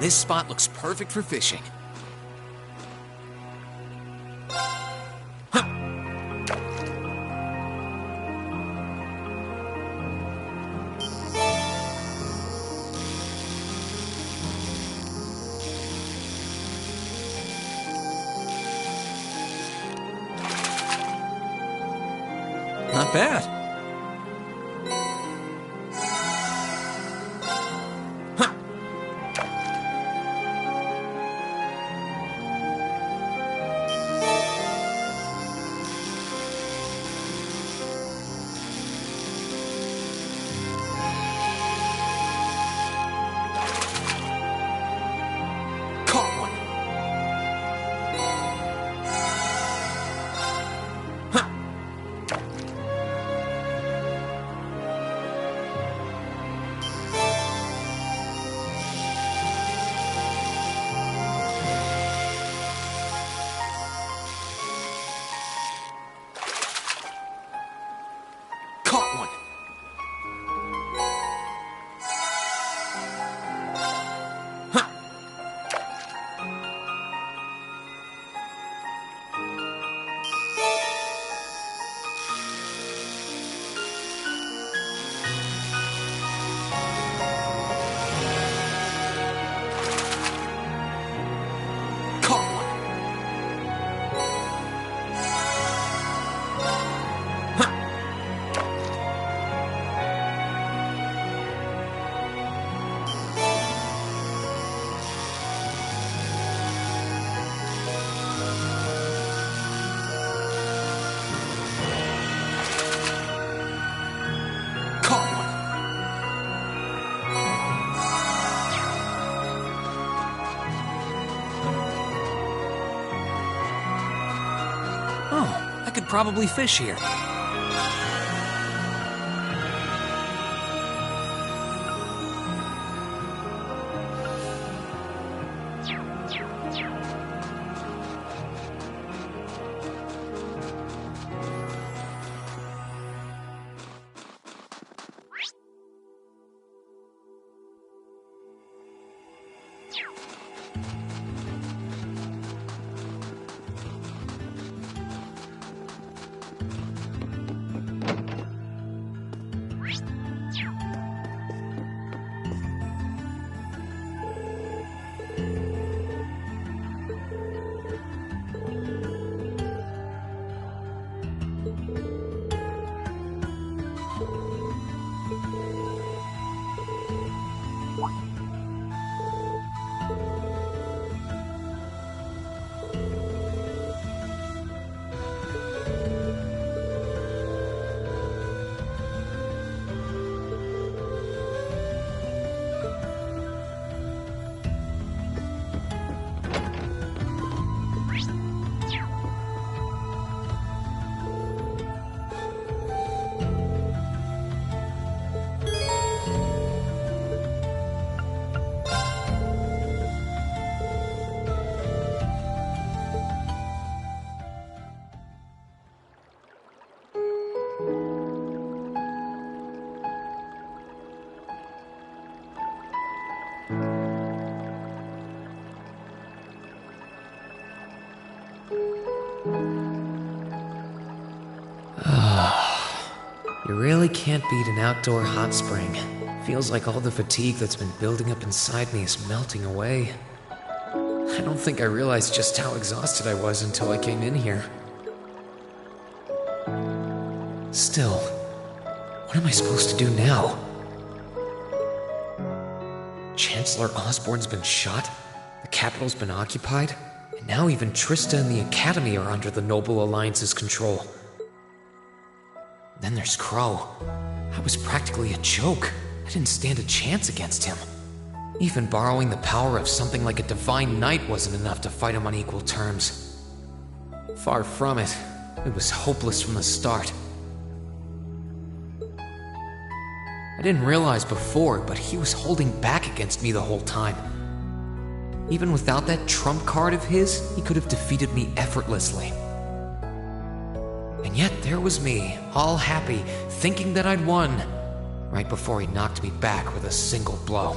This spot looks perfect for fishing. Not bad. Could probably fish here. You really can't beat an outdoor hot spring. Feels like all the fatigue that's been building up inside me is melting away. I don't think I realized just how exhausted I was until I came in here. Still, what am I supposed to do now? Chancellor Osborne's been shot, the capital's been occupied, and now even Trista and the Academy are under the Noble Alliance's control. Then there's Crow. I was practically a joke. I didn't stand a chance against him. Even borrowing the power of something like a divine knight wasn't enough to fight him on equal terms. Far from it. It was hopeless from the start. I didn't realize before, but he was holding back against me the whole time. Even without that trump card of his, he could have defeated me effortlessly. And yet there was me, all happy, thinking that I'd won, right before he knocked me back with a single blow.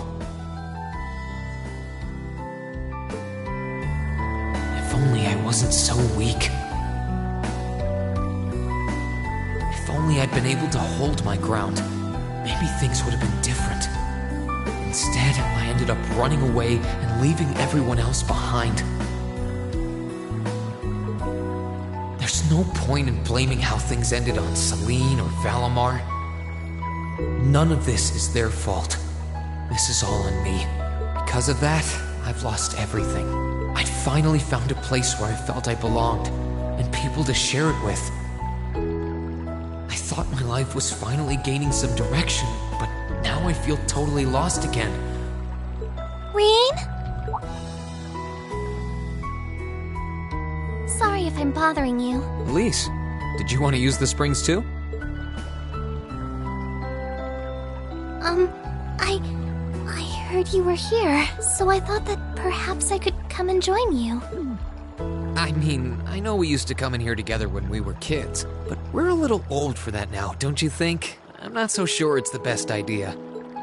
only I wasn't so weak. If only I'd been able to hold my ground, maybe things would have been different. Instead, I ended up running away and leaving everyone else behind. There's no point in blaming how things ended on Celine or Valimar. None of this is their fault. This is all on me. Because of that, I've lost everything. I'd finally found a place where I felt I belonged, and people to share it with. I thought my life was finally gaining some direction, but now I feel totally lost again. Reen? Sorry if I'm bothering you. Elise, did you want to use the springs too? I heard you were here, so I thought that perhaps I could come and join you. I mean, I know we used to come in here together when we were kids, but we're a little old for that now, don't you think? I'm not so sure it's the best idea.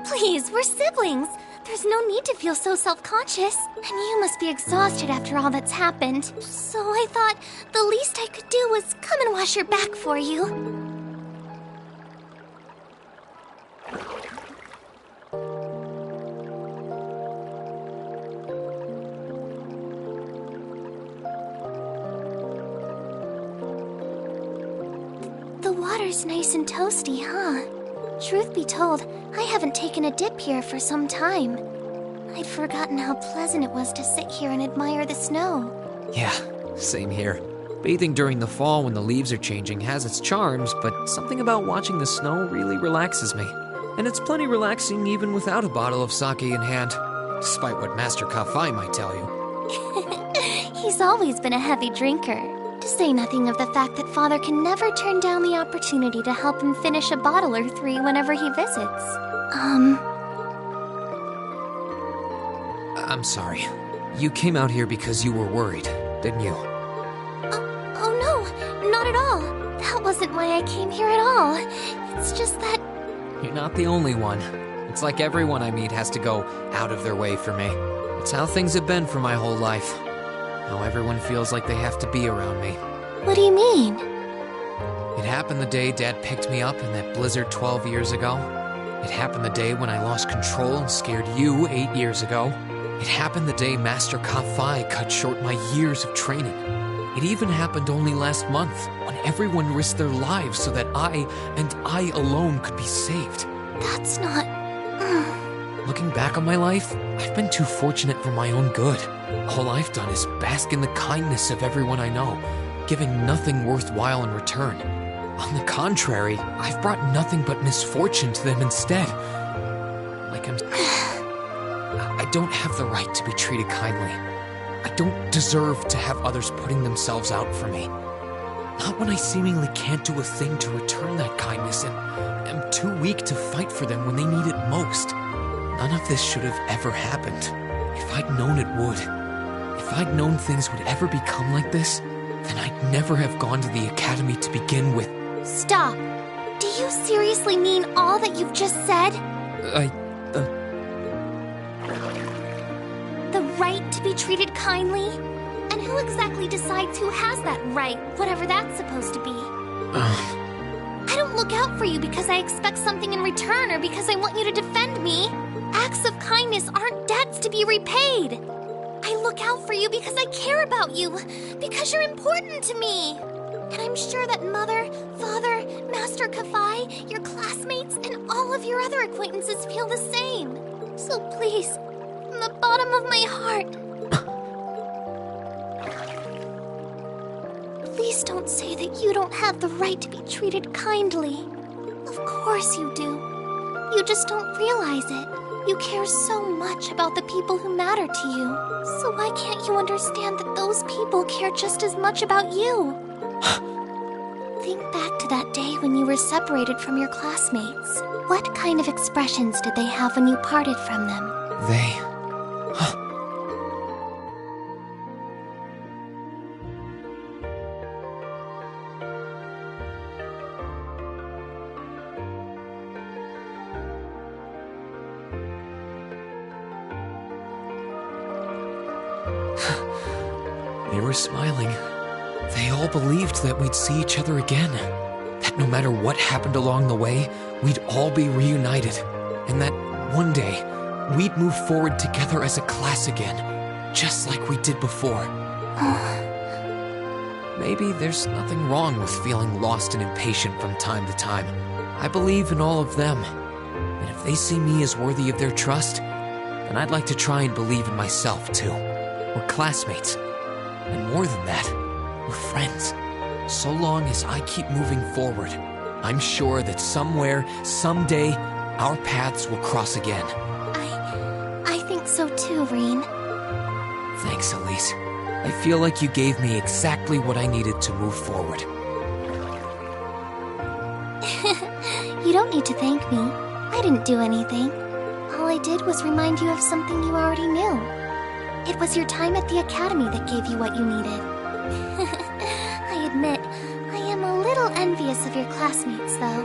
Please, we're siblings. There's no need to feel so self-conscious. And you must be exhausted after all that's happened. So I thought the least I could do was come and wash your back for you. The water's nice and toasty, huh? Truth be told, I haven't taken a dip here for some time. I'd forgotten how pleasant it was to sit here and admire the snow. Yeah, same here. Bathing during the fall when the leaves are changing has its charms, but something about watching the snow really relaxes me. And it's plenty relaxing even without a bottle of sake in hand, despite what Master Kafai might tell you. He's always been a heavy drinker. To say nothing of the fact that Father can never turn down the opportunity to help him finish a bottle or three whenever he visits. I'm sorry. You came out here because you were worried, didn't you? Oh no, not at all. That wasn't why I came here at all. It's just that... You're not the only one. It's like everyone I meet has to go out of their way for me. It's how things have been for my whole life. Now everyone feels like they have to be around me. What do you mean? It happened the day Dad picked me up in that blizzard 12 years ago. It happened the day when I lost control and scared you 8 years ago. It happened the day Master Kafai cut short my years of training. It even happened only last month, when everyone risked their lives so that I, and I alone, could be saved. That's not... Looking back on my life, I've been too fortunate for my own good. All I've done is bask in the kindness of everyone I know, giving nothing worthwhile in return. On the contrary, I've brought nothing but misfortune to them instead. Like I don't have the right to be treated kindly. I don't deserve to have others putting themselves out for me. Not when I seemingly can't do a thing to return that kindness and am too weak to fight for them when they need it most. None of this should have ever happened. If I'd known it would. If I'd known things would ever become like this, then I'd never have gone to the academy to begin with. Stop! Do you seriously mean all that you've just said? The right to be treated kindly? And who exactly decides who has that right, whatever that's supposed to be? I don't look out for you because I expect something in return or because I want you to defend me. Acts of kindness aren't debts to be repaid. I look out for you because I care about you, because you're important to me. And I'm sure that Mother, Father, Master Kafai, your classmates, and all of your other acquaintances feel the same. So please, from the bottom of my heart, please don't say that you don't have the right to be treated kindly. Of course you do. You just don't realize it. You care so much about the people who matter to you. So why can't you understand that those people care just as much about you? Think back to that day when you were separated from your classmates. What kind of expressions did they have when you parted from them? They... They were smiling. They all believed that we'd see each other again. That no matter what happened along the way, we'd all be reunited. And that one day, we'd move forward together as a class again, just like we did before. Maybe there's nothing wrong with feeling lost and impatient from time to time. I believe in all of them. And if they see me as worthy of their trust, then I'd like to try and believe in myself too. We're classmates. And more than that, we're friends. So long as I keep moving forward, I'm sure that somewhere, someday, our paths will cross again. I think so too, Reen. Thanks, Elise. I feel like you gave me exactly what I needed to move forward. You don't need to thank me. I didn't do anything. All I did was remind you of something you already knew. It was your time at the academy that gave you what you needed. I admit, I am a little envious of your classmates, though.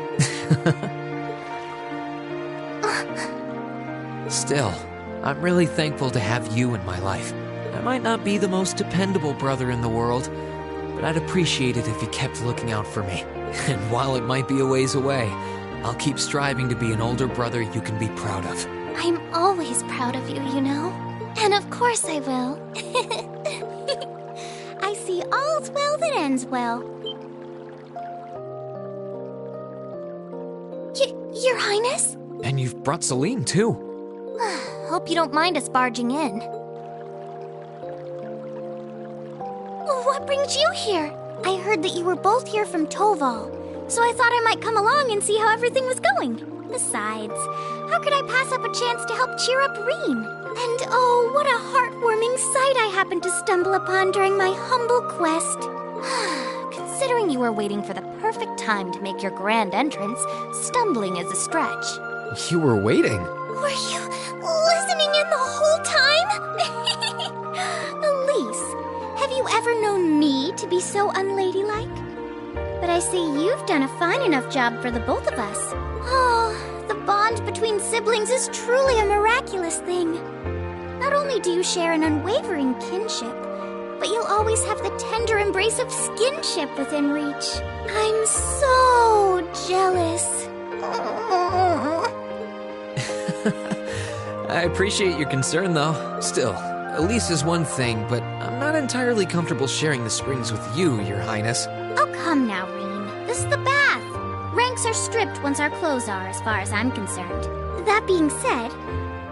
Still, I'm really thankful to have you in my life. I might not be the most dependable brother in the world, but I'd appreciate it if you kept looking out for me. And while it might be a ways away, I'll keep striving to be an older brother you can be proud of. I'm always proud of you, you know? And of course I will. I see all's well that ends well. Your Highness? And you've brought Celine, too. Hope you don't mind us barging in. What brings you here? I heard that you were both here from Toval, so I thought I might come along and see how everything was going. Besides, how could I pass up a chance to help cheer up Reen? And oh, what a heartwarming sight I happened to stumble upon during my humble quest. Considering you were waiting for the perfect time to make your grand entrance, stumbling is a stretch. You were waiting? Were you listening in the whole time? Elise, have you ever known me to be so unladylike? But I see you've done a fine enough job for the both of us. Oh, the bond between siblings is truly a miraculous thing. Not only do you share an unwavering kinship, but you'll always have the tender embrace of skinship within reach. I'm so jealous. I appreciate your concern, though. Still, Elise is one thing, but I'm not entirely comfortable sharing the springs with you, Your Highness. Oh, come now, Reen. This is the bath. Ranks are stripped once our clothes are, as far as I'm concerned. That being said,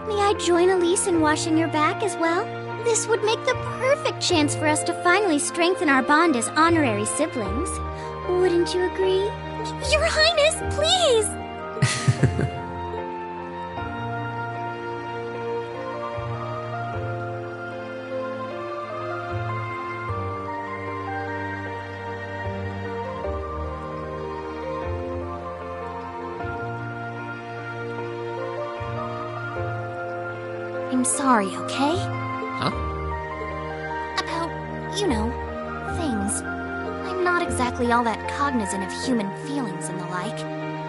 may I join Elise in washing your back as well? This would make the perfect chance for us to finally strengthen our bond as honorary siblings. Wouldn't you agree? Your Highness, please! I'm sorry, okay? Huh? About, things. I'm not exactly all that cognizant of human feelings and the like.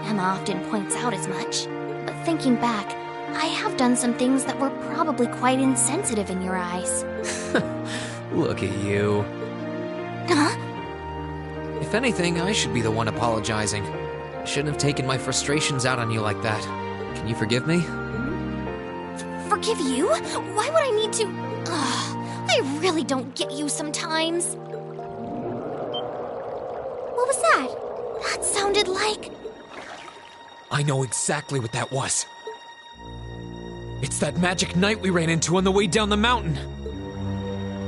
Emma often points out as much. But thinking back, I have done some things that were probably quite insensitive in your eyes. Look at you. Huh? If anything, I should be the one apologizing. I shouldn't have taken my frustrations out on you like that. Can you forgive me? Forgive you? Why would I need to? I really don't get you sometimes. What was that? That sounded like... I know exactly what that was. It's that magic knight we ran into on the way down the mountain.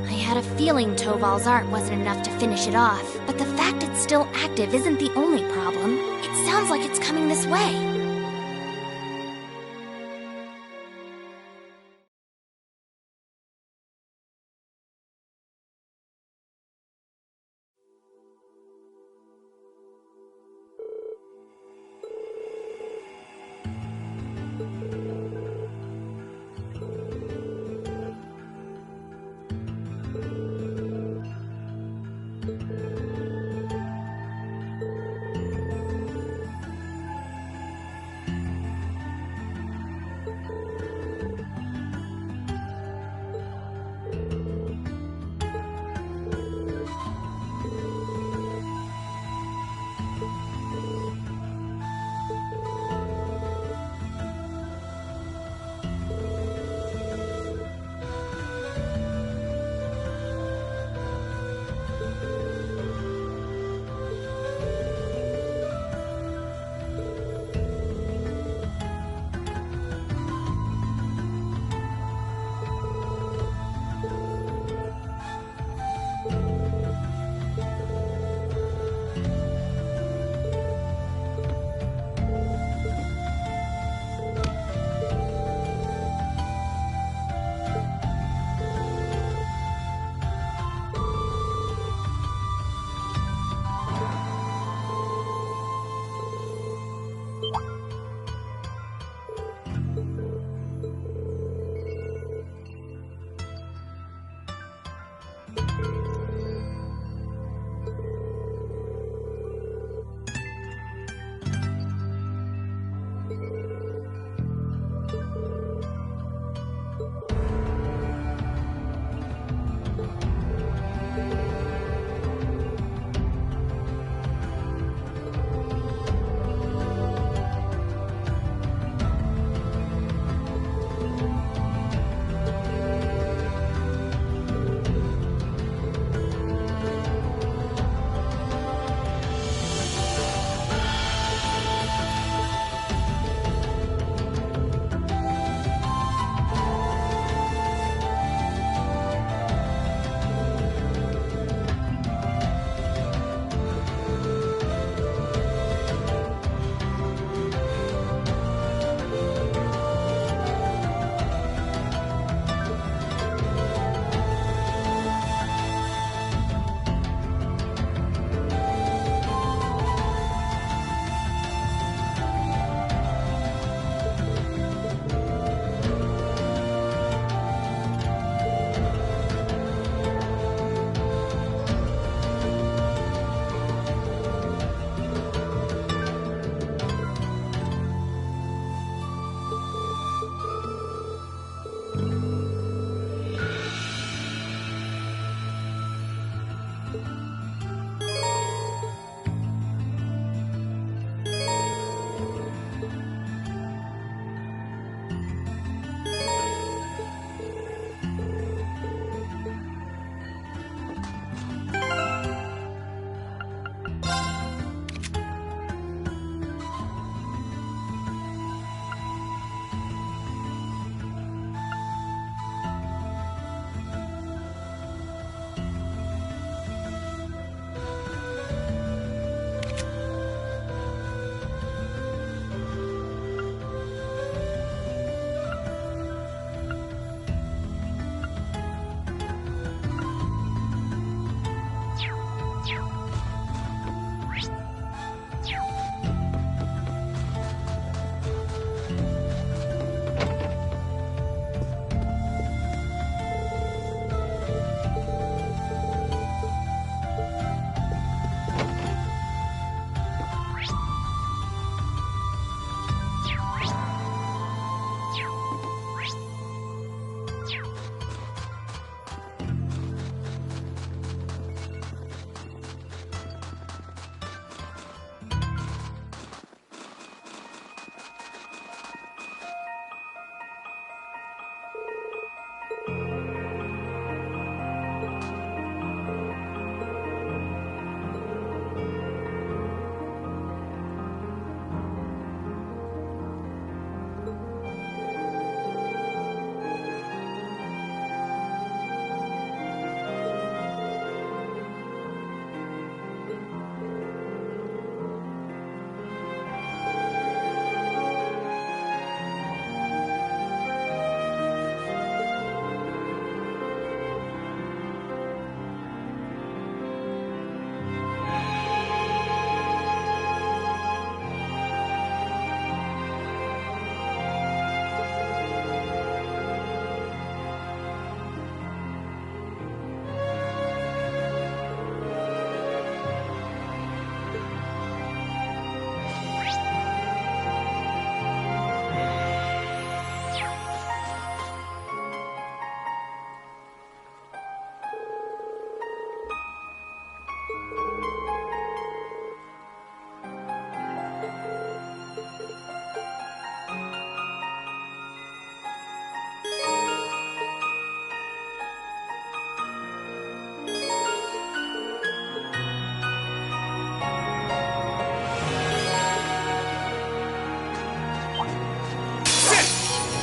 I had a feeling Toval's art wasn't enough to finish it off, but the fact it's still active isn't the only problem. It sounds like it's coming this way.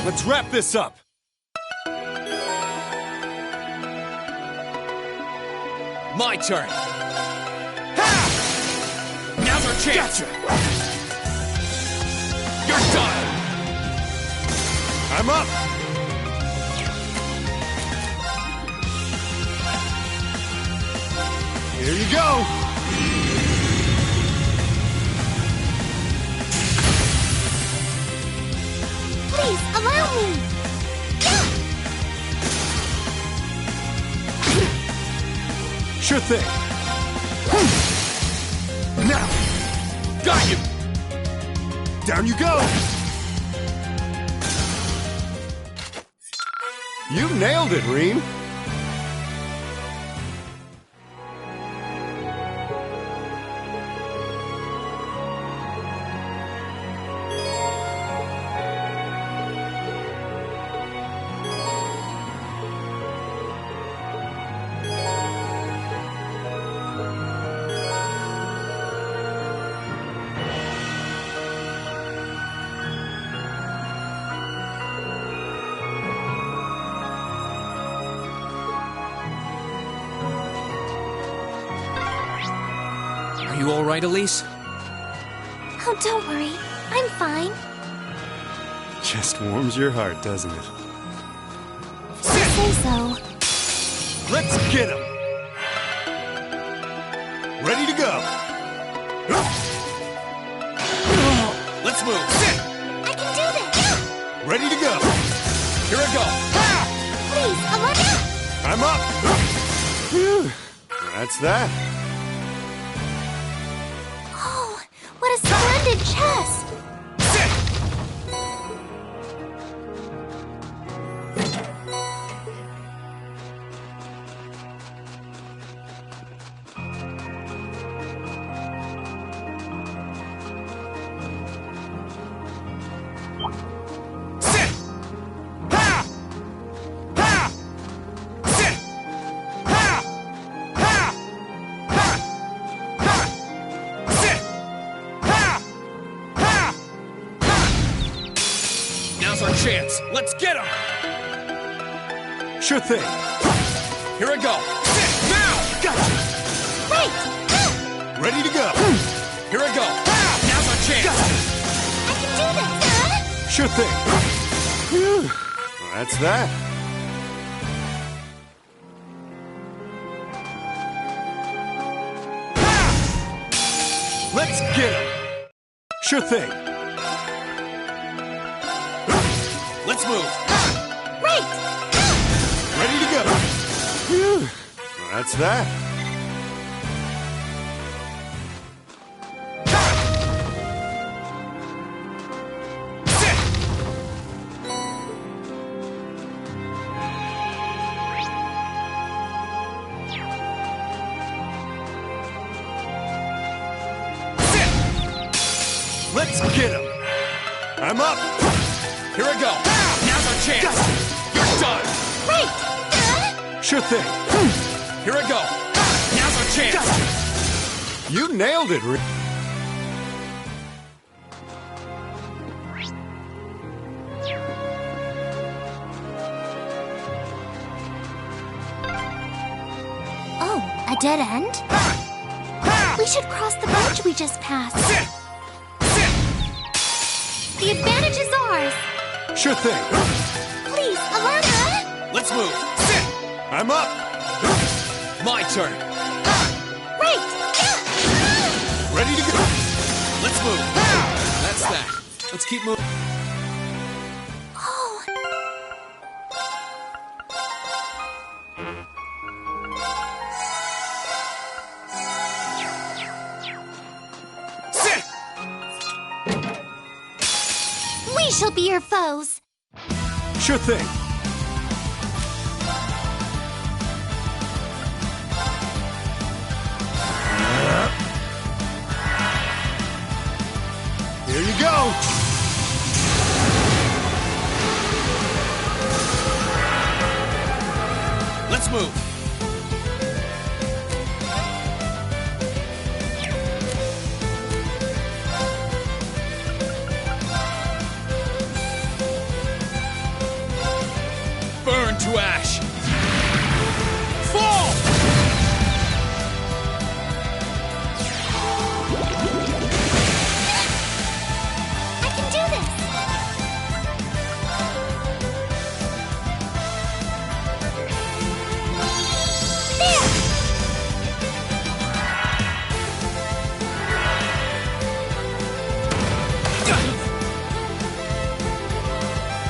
Let's wrap this up! My turn! Ha! Now's our chance! Gotcha! You're done! I'm up! Here you go! Please, allow me! Sure thing! Now! Got you! Down you go! You nailed it, Reem! Are you alright, Elise? Oh, don't worry. I'm fine. Just warms your heart, doesn't it? If you say so. Let's get him! Ready to go! Let's move! Sit! I can do this! Ready to go! Here I go! Please, allow me! I'm up! Phew. That's that. Oh, what a splendid chest! Sit! Sit! Ha! Ha! Sit! Ha! Ha! Ha! Ha! Sit! Ha! Ha! Ha! Now's our chance. Let's get him! Sure thing. Here I go. Sit! Now! Gotcha! Wait! Ready to go! Here I go. Now's our chance. Gotcha! I can do this! Sure thing. Phew. That's that. Let's get him! Sure thing. Let's move. Right! Ready to go. Phew. That's that. Sit! Sit! Let's get him! I'm up! Here I go. Now's our chance. Gotcha! You're done. Right! Sure thing. Here I go. Now's our chance. Gotcha! You nailed it, Rick. Oh, a dead end? We should cross the bridge we just passed. Sit! Sit! The advantage is ours. Sure thing. Please, allow me. Let's move. Sit! I'm up! My turn. Right! Ready to go! Let's move. That's that. Let's keep moving. Oh, Sit! we shall be your foes. Sure thing. Here you go! Let's move. to ash! Fall! I can do this!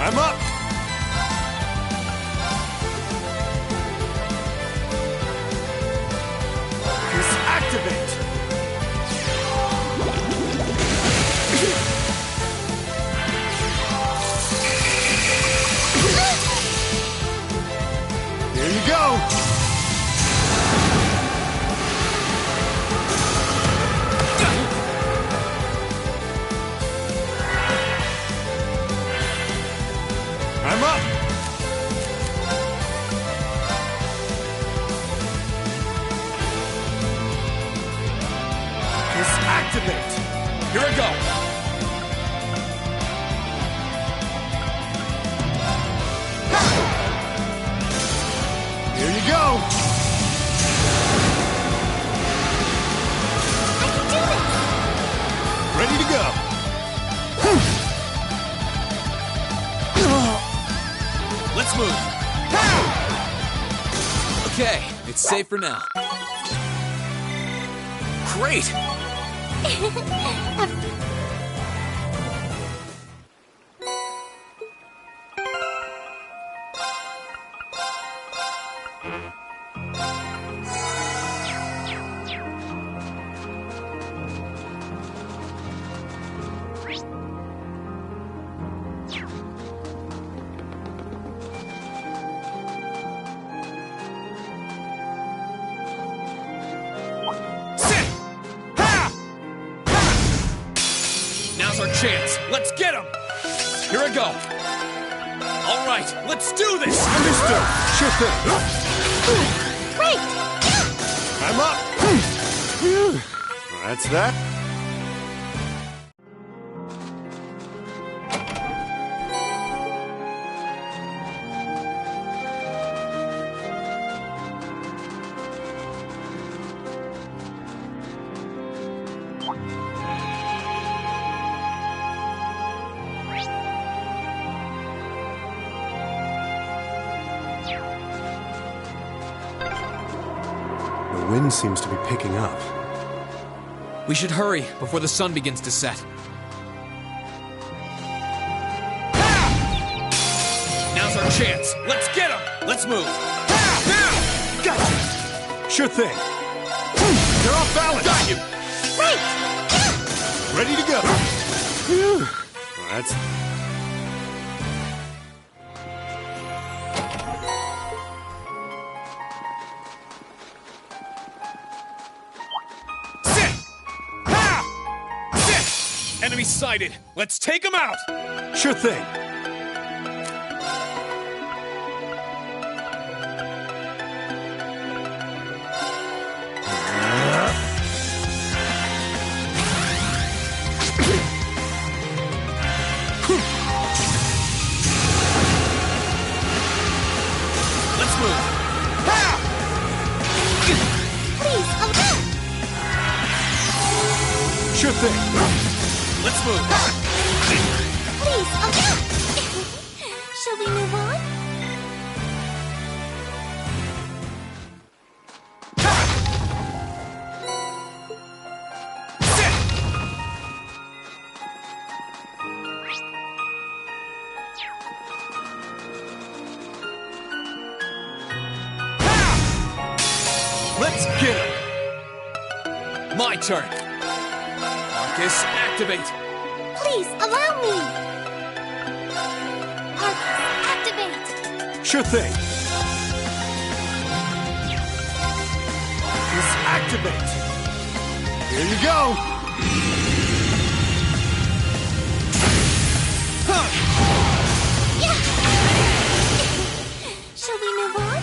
I'm up! Activate! There you go! I'm up! Activate! Here I go! Here you go! I can do this! Ready to go! Let's move! Okay, it's safe for now. Great! Now's our chance. Let's get him. Here I go. All right, let's do this. Understood. Sure thing. Great! I'm up. That's that. The wind seems to be picking up. We should hurry before the sun begins to set. Now's our chance. Let's get him. Let's move. Now! Gotcha. Sure thing. You're off balance. Got you. Great! Ready to go. Phew. That's... Enemy sighted. Let's take him out. Sure thing. Let's move. Please, Sure thing. Let's move. Please, Shall we move on? Let's get him. My turn. Marcus, activate. Please, allow me! Arcus, activate! Sure thing. Just activate. Here you go. Yeah! Shall we move on?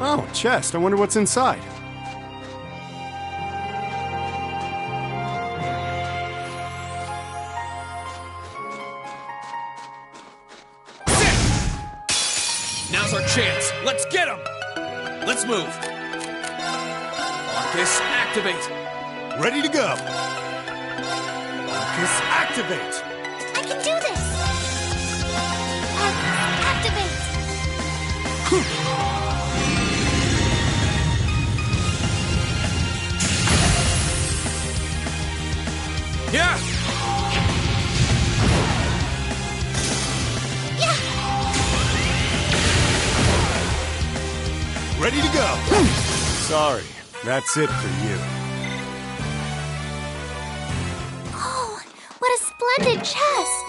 Oh, chest. I wonder what's inside. Now's our chance. Let's get him! Let's move. Marcus, activate. Ready to go. Marcus, activate. I can do this! Activate! Yeah! Ready to go. Sorry, that's it for you. Oh, what a splendid chest!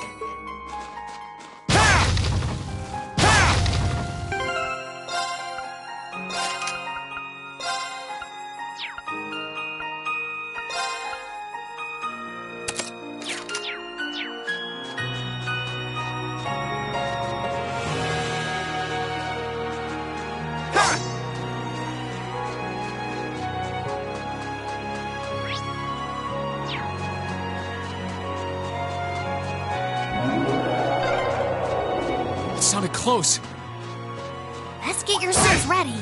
Sounded close. Let's get your swords ready.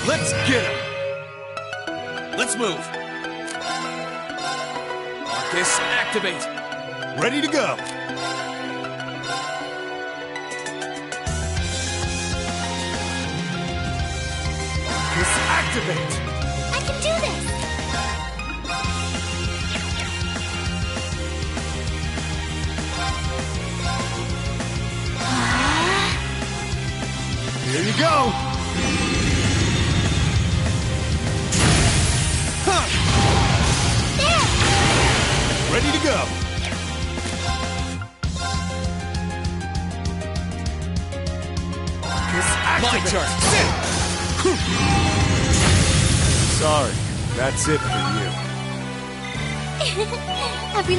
Let's get him. Let's move. Marcus, activate. Ready to go. Marcus, activate. I can do this! Here you go. There! Ready to go. Marcus, activate. My turn. Sit! Sorry, that's it for you. Every...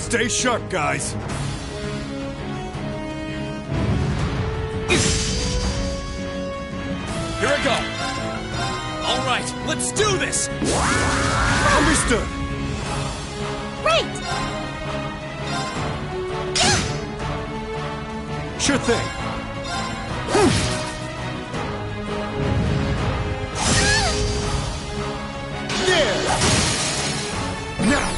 Stay sharp, guys. Here I go. All right, let's do this! Understood! Right! Sure thing. Yeah! Now!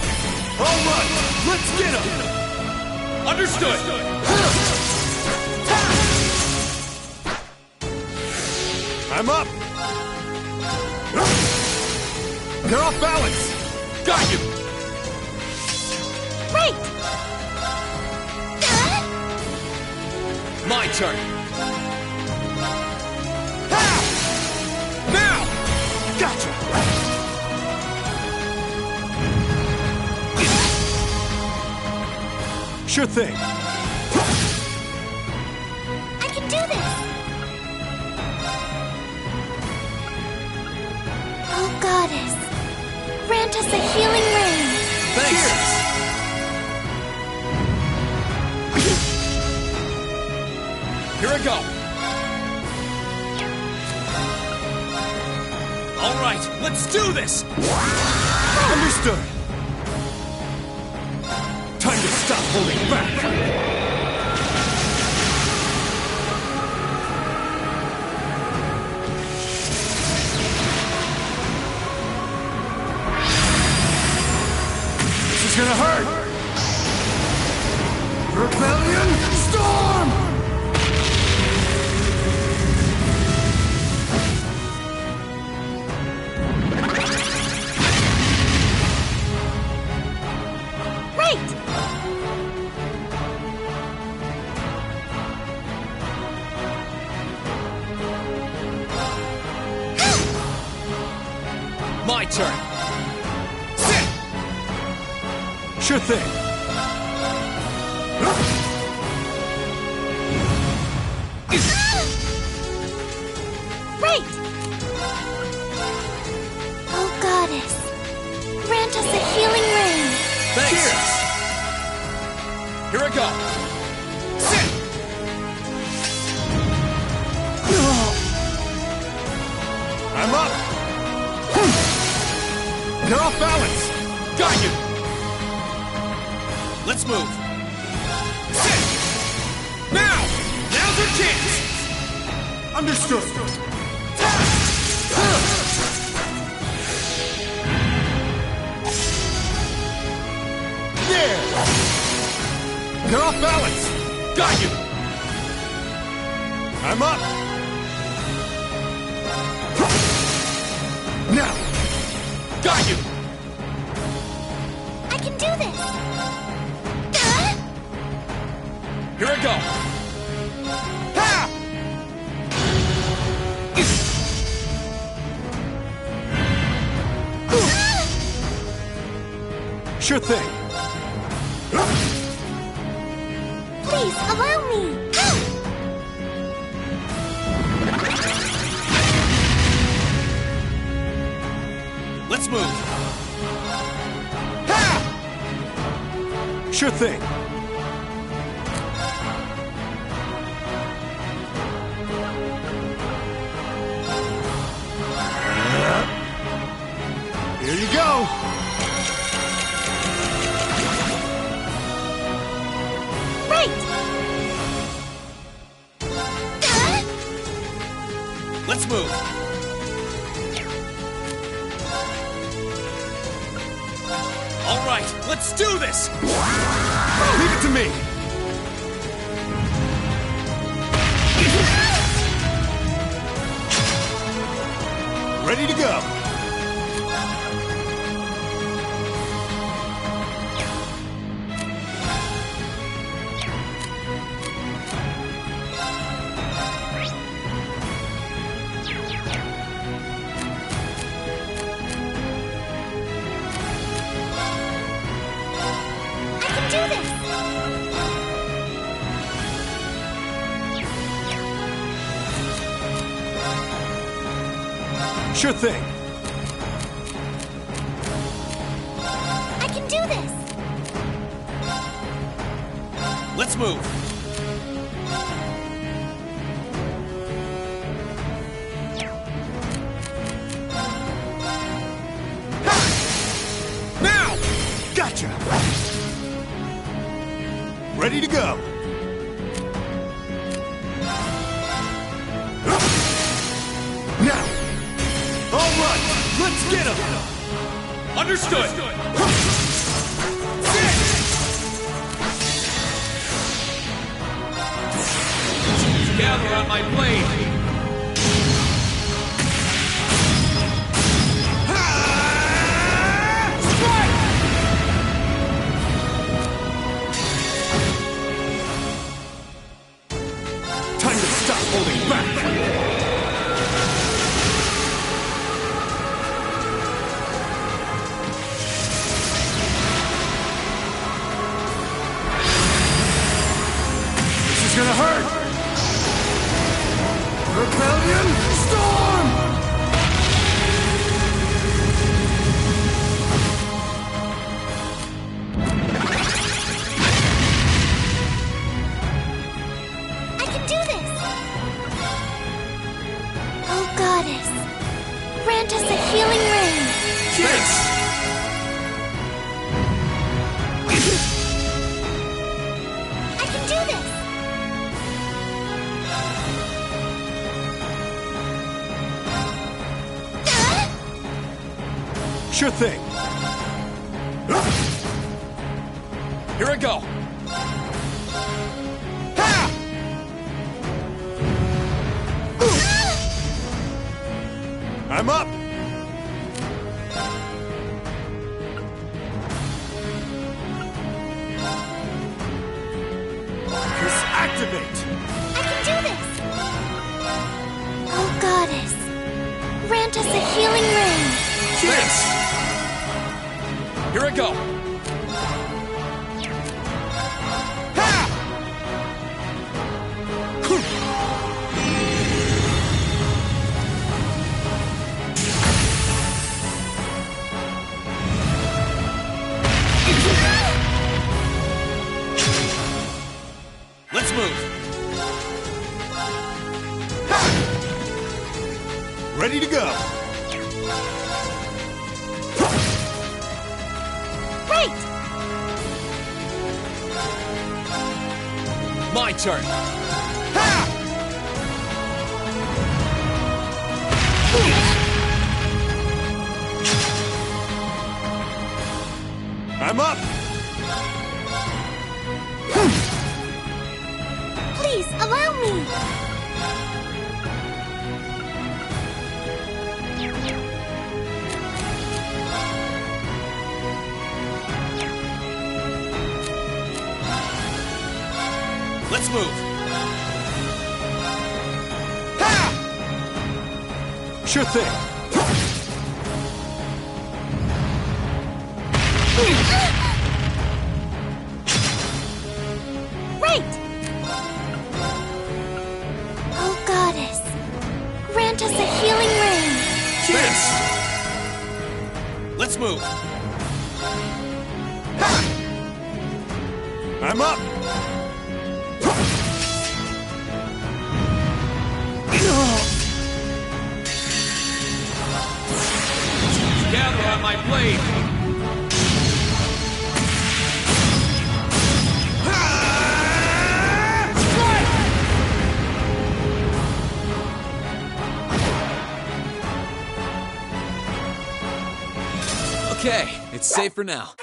Alright! Let's get him! Understood! I'm up! They're off balance! Got you! Right! My turn! Ha! Now! Gotcha! Sure thing. I can do this! Oh, Goddess. Grant us a healing rain. Thanks! Here I go! Alright, let's do this! Understood! Time to stop holding back! This is gonna hurt! Rebellion Storm! Right! My turn! Sit! Sure thing. Right! Oh, Goddess. Grant us a healing rain. Thanks! Here I go! Sit! I'm up! They're off balance! Got you! Let's move! Sit! Now! Now's our chance! Understood! Yeah! They're off balance! Got you! I'm up! Now! Got you! I can do this! Here I go! Ha! Sure thing. Please, allow me! Let's move! Ha! Sure thing. Here you go. Right! Let's move! Alright, let's do this! Leave it to me. Ready to go. Sure thing. I can do this! Let's move! Ready to go. Now! All right, let's get him! Understood! Gather on my blade! Time to stop holding back! This is gonna hurt! Rebellion Storm! I can do this! Oh, Goddess, grant us a healing rain! Yes! I can do this! Sure thing. Here I go! I'm up! Just activate! I can do this! Oh, Goddess, grant us a healing rain! Yes! Here I go! Let's move! Ready to go! Great! My turn! I'm up! Please, allow me! Let's move! Sure thing! Right! Oh, Goddess, grant us a healing rain! Yes! Let's move! I'm up! Gather on my blade! Okay, it's safe for now.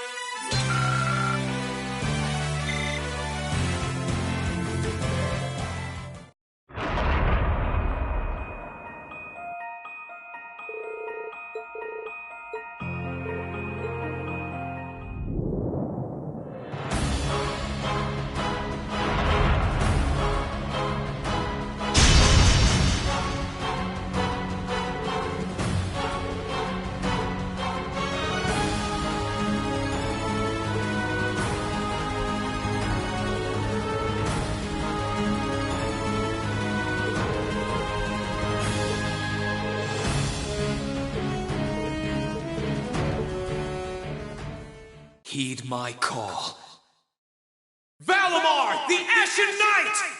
Heed my call. Valimar, the Ashen Knight!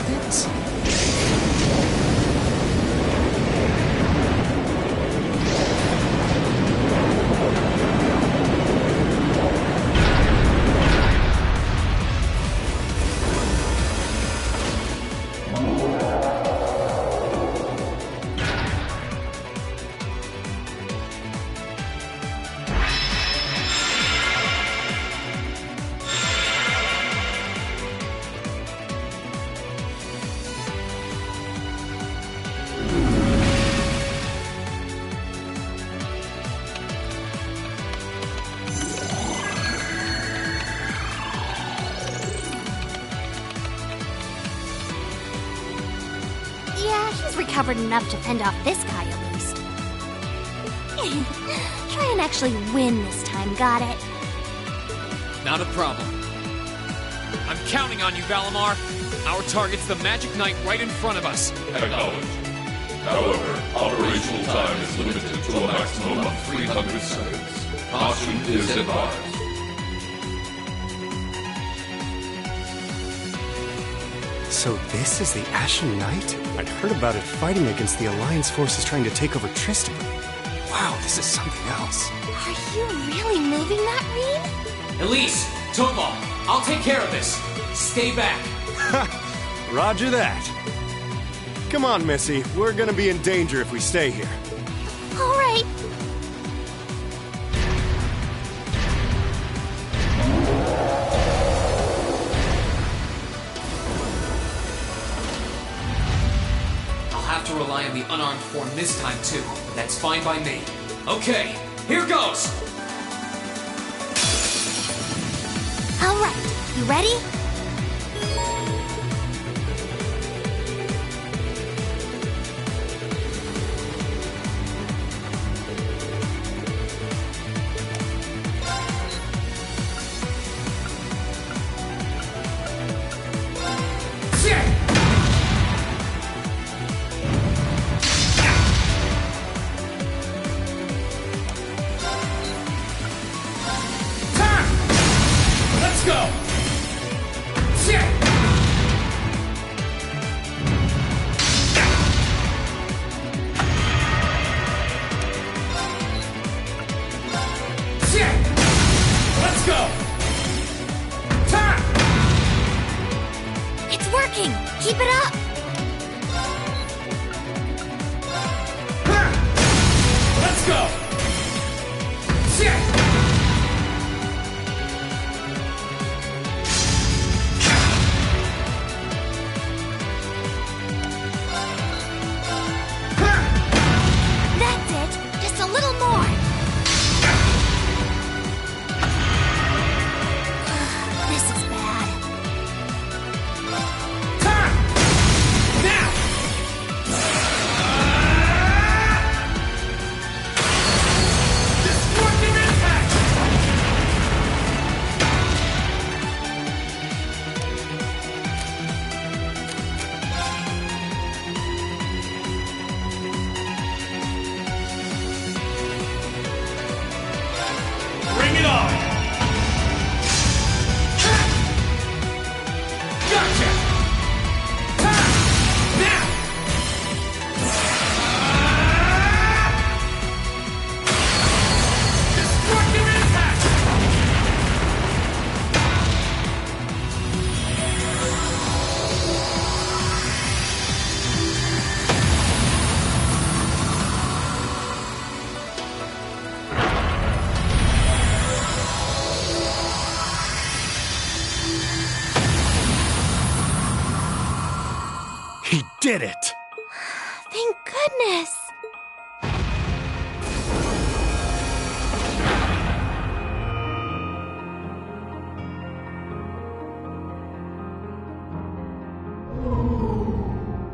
things? Recovered enough to fend off this guy, at least. Try and actually win this time, got it? Not a problem. I'm counting on you, Valimar. Our target's the Magic Knight right in front of us. Acknowledged. However, operational time is limited to a maximum of 300 seconds. Caution is advised. So this is the Ashen Knight? I'd heard about it fighting against the Alliance forces trying to take over Tristan. Wow, this is something else. Are you really moving that, Rean? Elise, Tomo, I'll take care of this. Stay back. Roger that. Come on, Missy. We're gonna be in danger if we stay here. All right. To rely on the unarmed form this time too, but that's fine by me. Okay, here goes! All right, you ready? Keep it up! Let's go! That's it! Just a little more! This is bad. He did it! Thank goodness!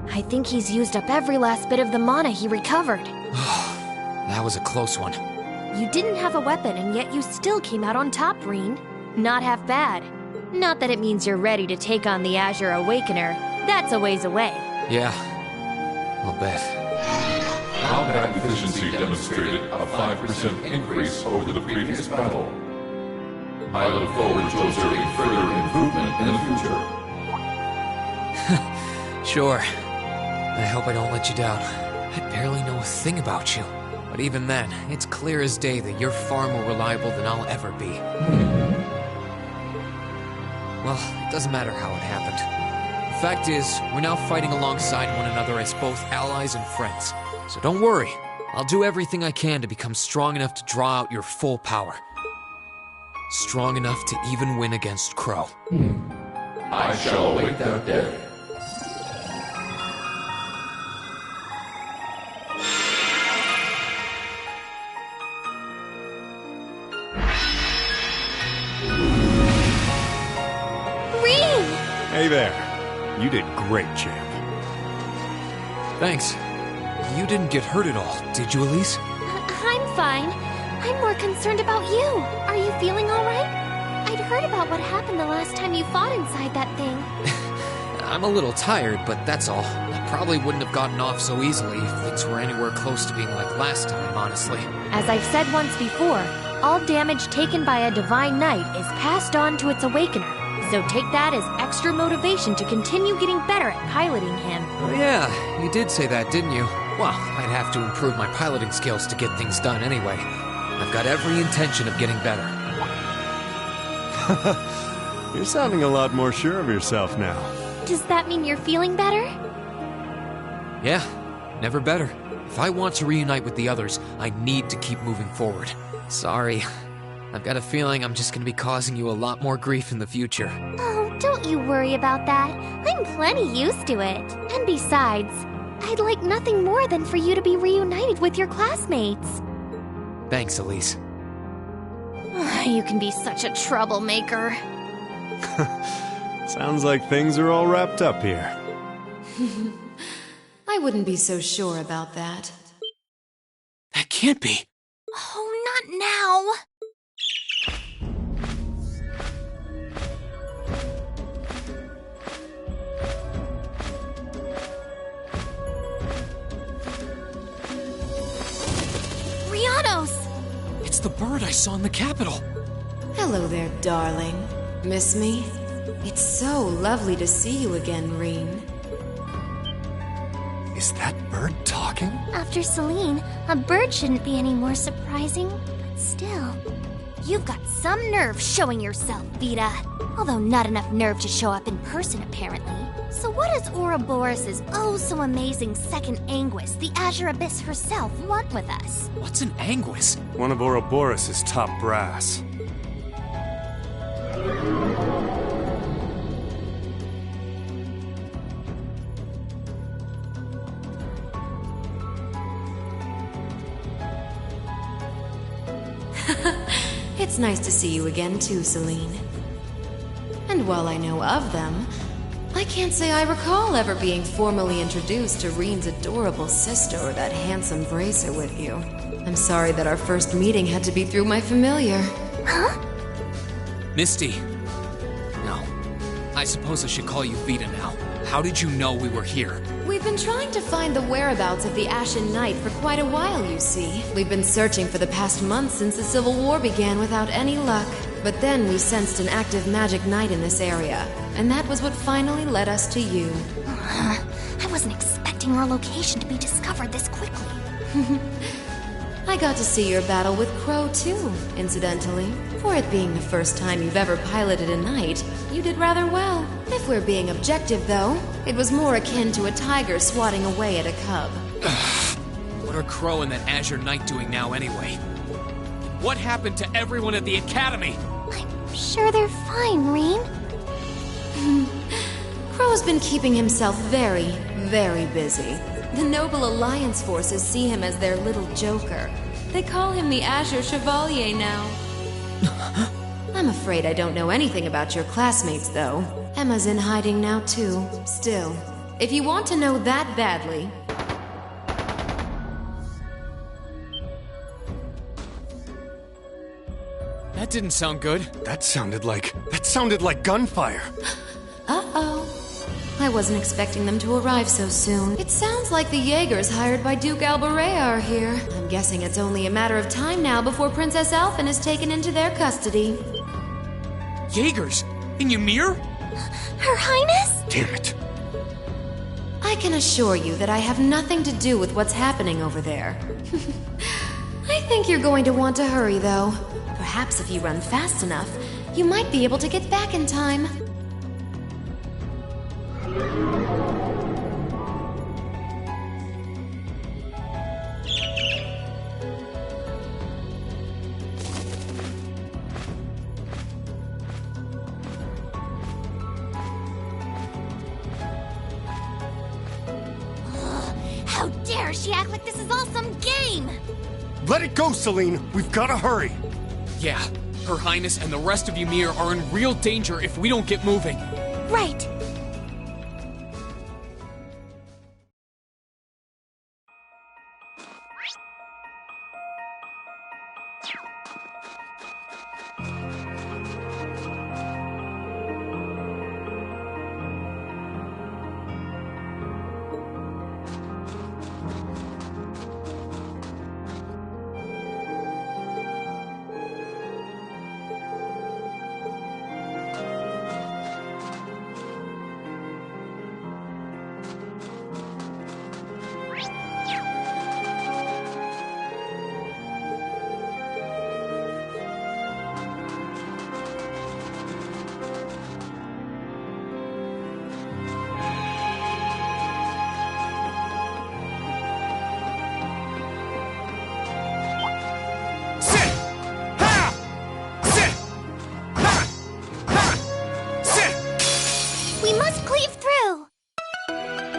I think he's used up every last bit of the mana he recovered. That was a close one. You didn't have a weapon, and yet you still came out on top, Rean. Not half bad. Not that it means you're ready to take on the Azure Awakener. That's a ways away. Yeah, I'll bet. Combat efficiency demonstrated a 5% increase over the previous battle. I look forward to observing further improvement in the future. Sure. I hope I don't let you down. I barely know a thing about you. But even then, it's clear as day that you're far more reliable than I'll ever be. Well, it doesn't matter how it happened. The fact is, we're now fighting alongside one another as both allies and friends. So don't worry. I'll do everything I can to become strong enough to draw out your full power. Strong enough to even win against Crow. I shall await that day. Hey there. You did great, champ. Thanks. You didn't get hurt at all, did you, Elise? I'm fine. I'm more concerned about you. Are you feeling all right? I'd heard about what happened the last time you fought inside that thing. I'm a little tired, but that's all. I probably wouldn't have gotten off so easily if things were anywhere close to being like last time, honestly. As I've said once before, all damage taken by a Divine Knight is passed on to its Awakener. So take that as extra motivation to continue getting better at piloting him. Oh yeah, you did say that, didn't you? Well, I'd have to improve my piloting skills to get things done anyway. I've got every intention of getting better. You're sounding a lot more sure of yourself now. Does that mean you're feeling better? Yeah, never better. If I want to reunite with the others, I need to keep moving forward. Sorry. I've got a feeling I'm just gonna be causing you a lot more grief in the future. Oh, don't you worry about that. I'm plenty used to it. And besides, I'd like nothing more than for you to be reunited with your classmates. Thanks, Elise. You can be such a troublemaker. Sounds like things are all wrapped up here. I wouldn't be so sure about that. That can't be. Oh, not now. It's the bird I saw in the Capitol. Hello there, darling. Miss me? It's so lovely to see you again, Reen. Is that bird talking? After Celine, a bird shouldn't be any more surprising, but still. You've got some nerve showing yourself, Vita. Although not enough nerve to show up in person, apparently. So what does Ouroboros' oh-so-amazing second Anguis, the Azure Abyss herself, want with us? What's an Anguis? One of Ouroboros' top brass. It's nice to see you again too, Celine. And while I know of them, I can't say I recall ever being formally introduced to Reen's adorable sister or that handsome bracer with you. I'm sorry that our first meeting had to be through my familiar. Huh? Misty. No. I suppose I should call you Vita now. How did you know we were here? We've been trying to find the whereabouts of the Ashen Knight for quite a while, you see. We've been searching for the past month since the Civil War began without any luck. But then we sensed an active magic knight in this area, and that was what finally led us to you. I wasn't expecting our location to be discovered this quickly. I got to see your battle with Crow too, incidentally. For it being the first time you've ever piloted a knight, you did rather well. If we're being objective, though, it was more akin to a tiger swatting away at a cub. What are Crow and that Azure Knight doing now anyway? What happened to everyone at the Academy? I'm sure they're fine, Reen. Crow's been keeping himself very, very busy. The Noble Alliance forces see him as their little joker. They call him the Azure Chevalier now. I'm afraid I don't know anything about your classmates, though. Emma's in hiding now, too. Still, if you want to know that badly... That didn't sound good. That sounded like gunfire. Uh-oh. I wasn't expecting them to arrive so soon. It sounds like the Jaegers hired by Duke Albaret are here. I'm guessing it's only a matter of time now before Princess Elphin is taken into their custody. Jaegers? In Ymir? Her Highness? Damn it. I can assure you that I have nothing to do with what's happening over there. I think you're going to want to hurry, though. Perhaps if you run fast enough, you might be able to get back in time. How dare she act like this is all some game! Let it go, Celine! We've gotta hurry! Yeah, Her Highness and the rest of Ymir are in real danger if we don't get moving. Right!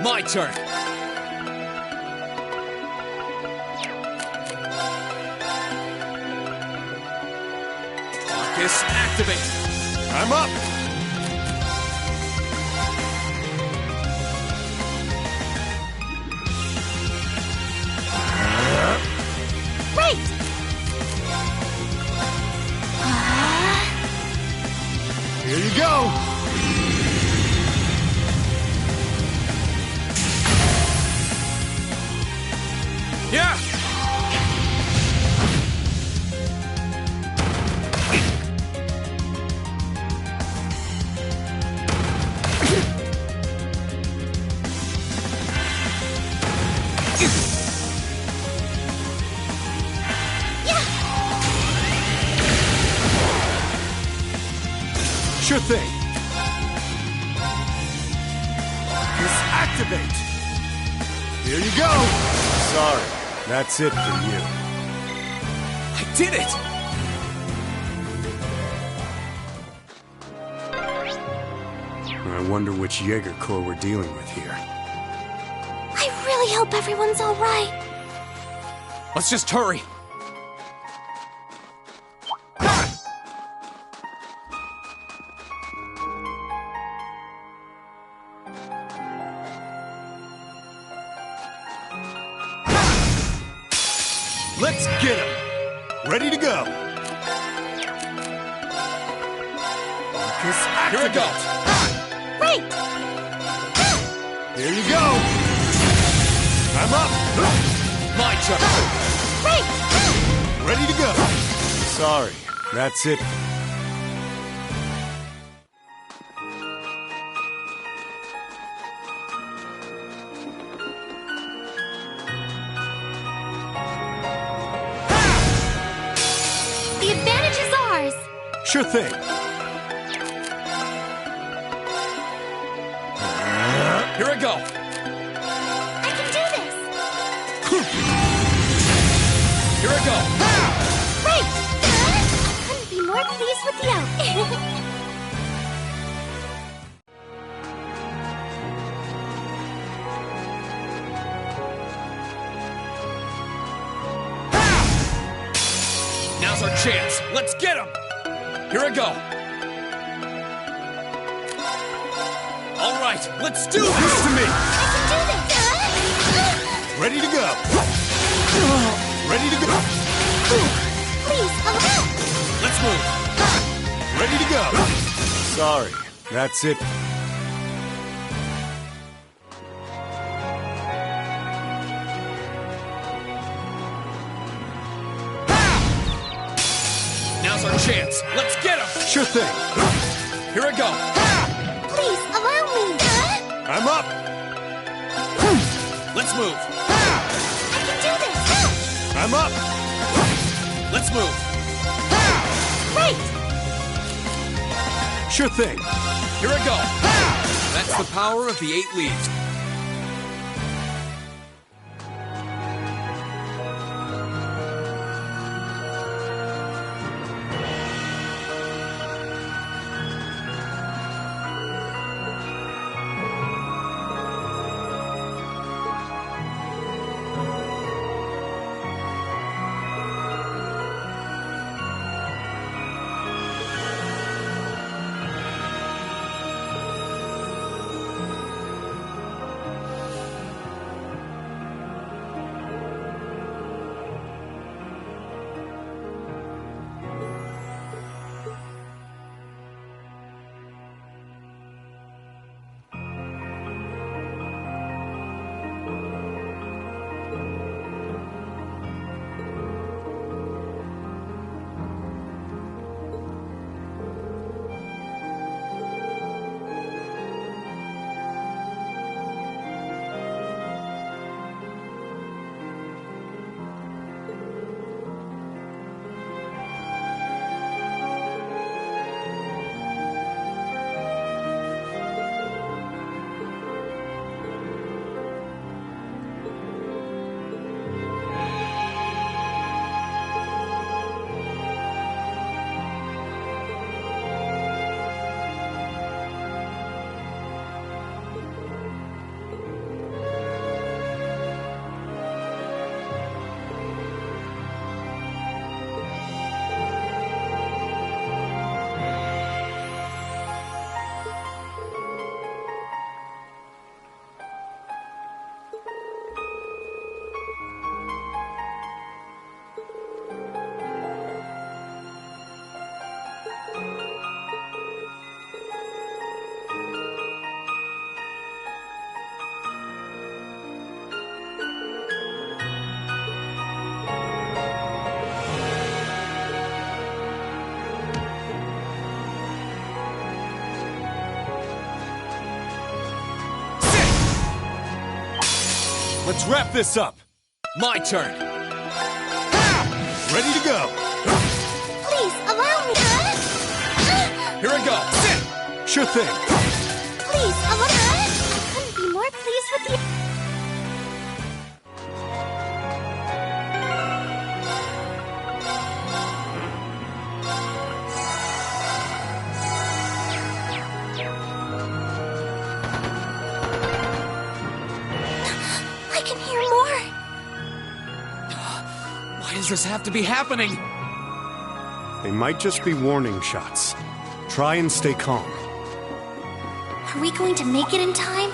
My turn! Focus, activate! I'm up! Right! Here you go! Yeah! Sure thing! Focus, activate! Here you go! Sorry. That's it for you. I did it! I wonder which Jaeger Corps we're dealing with here. I really hope everyone's alright. Let's just hurry! Let's get him! Ready to go! Focus, Here we go! Right! Here you go! I'm up! My turn! Right! Ready to go! Sorry, that's it. The advantage is ours! Sure thing. Here I go! I can do this! Here I go! Right! I couldn't be more pleased with the outfit. Now's our chance! Let's get him! Here I go! All right, let's do this! Listen to me! I can do this! Ready to go! Ready to go! Please, allow! Let's move! Ready to go! Sorry, that's it. Now's our chance! Let's get him! Sure thing. Here I go! Please, allow me! I'm up! Let's move. I can do this! I'm up! Let's move. Wait! Sure thing. Here I go. That's the power of the 8 leaves. Let's wrap this up. My turn. Ready to go. Please, allow me. Here I go. Sit. Sure thing. Please, allow me. I couldn't be more pleased with you. I can hear more. Why does this have to be happening? They might just be warning shots. Try and stay calm. Are we going to make it in time?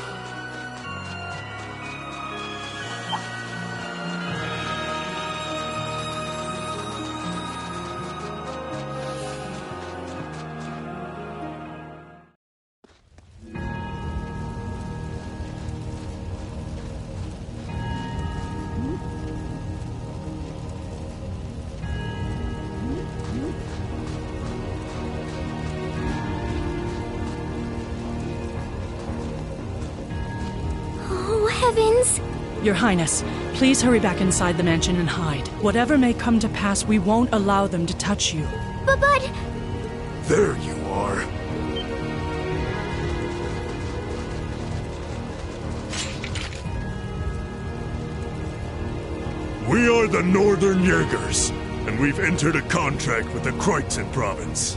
Heavens! Your Highness, please hurry back inside the mansion and hide. Whatever may come to pass, we won't allow them to touch you. But... There you are. We are the Northern Jaegers, and we've entered a contract with the Kreutzen province.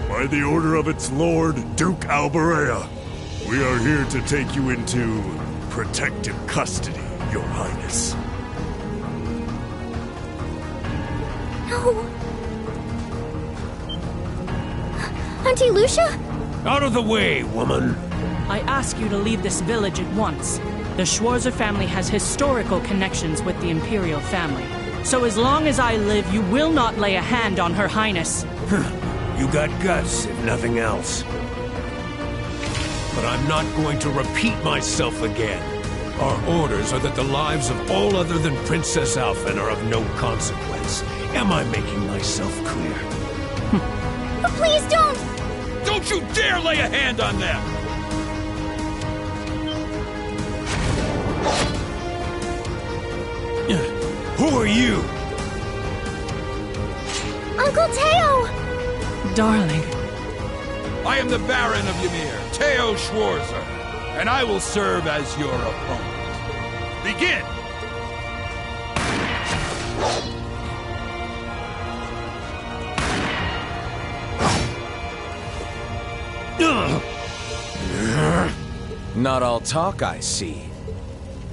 By the order of its lord, Duke Alberea, we are here to take you into protective custody, Your Highness. No. Auntie Lucia? Out of the way, woman. I ask you to leave this village at once. The Schwarzer family has historical connections with the Imperial family. So as long as I live, you will not lay a hand on Her Highness. You got guts, if nothing else. But I'm not going to repeat myself again. Our orders are that the lives of all other than Princess Alphen are of no consequence. Am I making myself clear? Please don't! Don't you dare lay a hand on them! are you? Uncle Teo! Darling. I am the Baron of Ymir, Teo Schwarzer, and I will serve as your opponent. Begin! Not all talk, I see.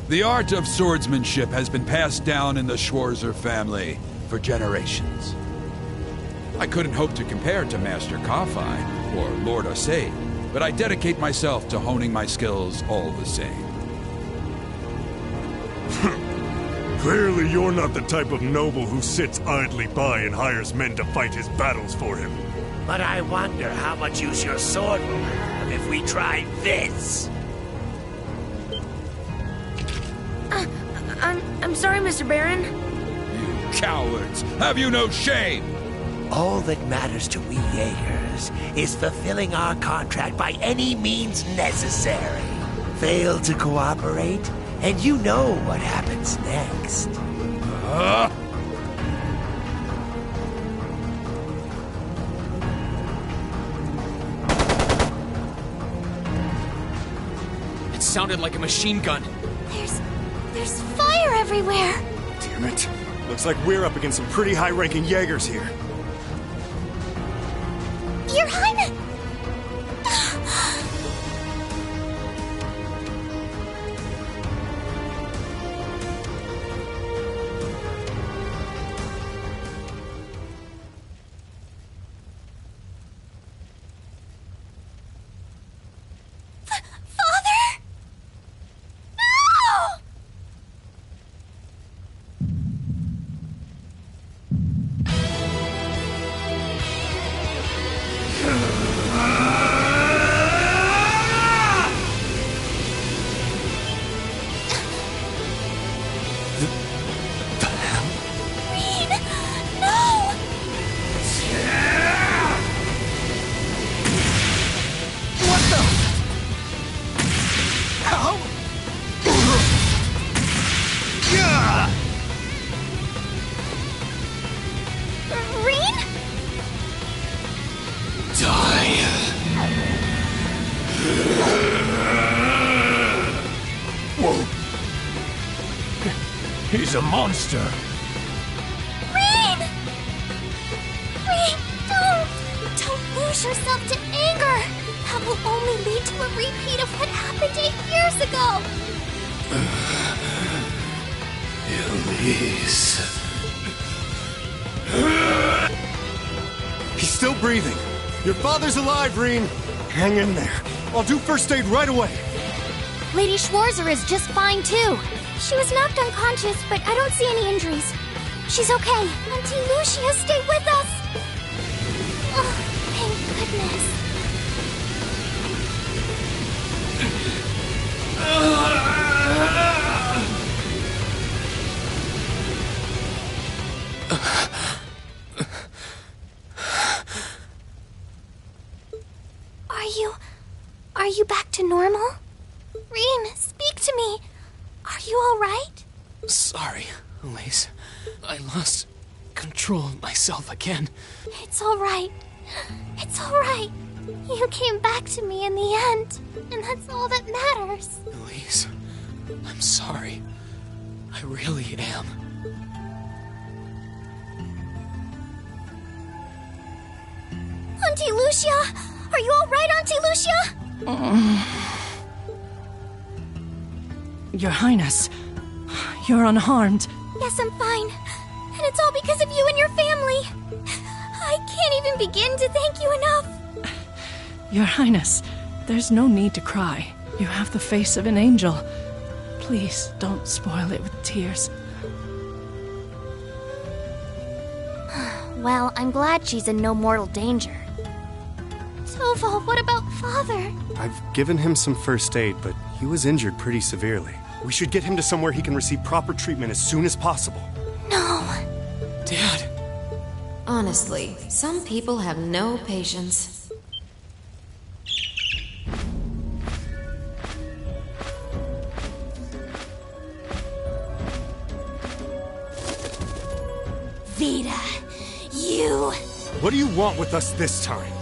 The art of swordsmanship has been passed down in the Schwarzer family for generations. I couldn't hope to compare to Master Kafai or Lord Osei, but I dedicate myself to honing my skills all the same. Clearly you're not the type of noble who sits idly by and hires men to fight his battles for him. But I wonder how much use your sword will have if we try this. I'm sorry, Mr. Baron. You cowards! Have you no shame? All that matters to we Jaegers is fulfilling our contract by any means necessary. Fail to cooperate, and you know what happens next. It sounded like a machine gun. There's fire everywhere! Damn it. Looks like we're up against some pretty high-ranking Jaegers here. Your Highness! He's a monster. Reen! Reen, don't lose yourself to anger. That will only lead to a repeat of what happened 8 years ago. Elise. He's still breathing. Your father's alive, Reen. Hang in there. I'll do first aid right away. Lady Schwarzer is just fine, too. She was knocked unconscious, but I don't see any injuries. She's okay. Auntie Lucia, stay with us! Oh, thank goodness. Are you back to normal? Reen, speak to me. Are you all right? Sorry, Elise. I lost control of myself again. It's all right. It's all right. You came back to me in the end, and that's all that matters. Elise, I'm sorry. I really am. Auntie Lucia! Are you all right, Auntie Lucia? Your Highness, you're unharmed. Yes, I'm fine. And it's all because of you and your family. I can't even begin to thank you enough. Your Highness, there's no need to cry. You have the face of an angel. Please don't spoil it with tears. Well, I'm glad she's in no mortal danger. Toval, what about Father? I've given him some first aid, but he was injured pretty severely. We should get him to somewhere he can receive proper treatment as soon as possible. No. Dad. Honestly, some people have no patience. Vita, you... What do you want with us this time?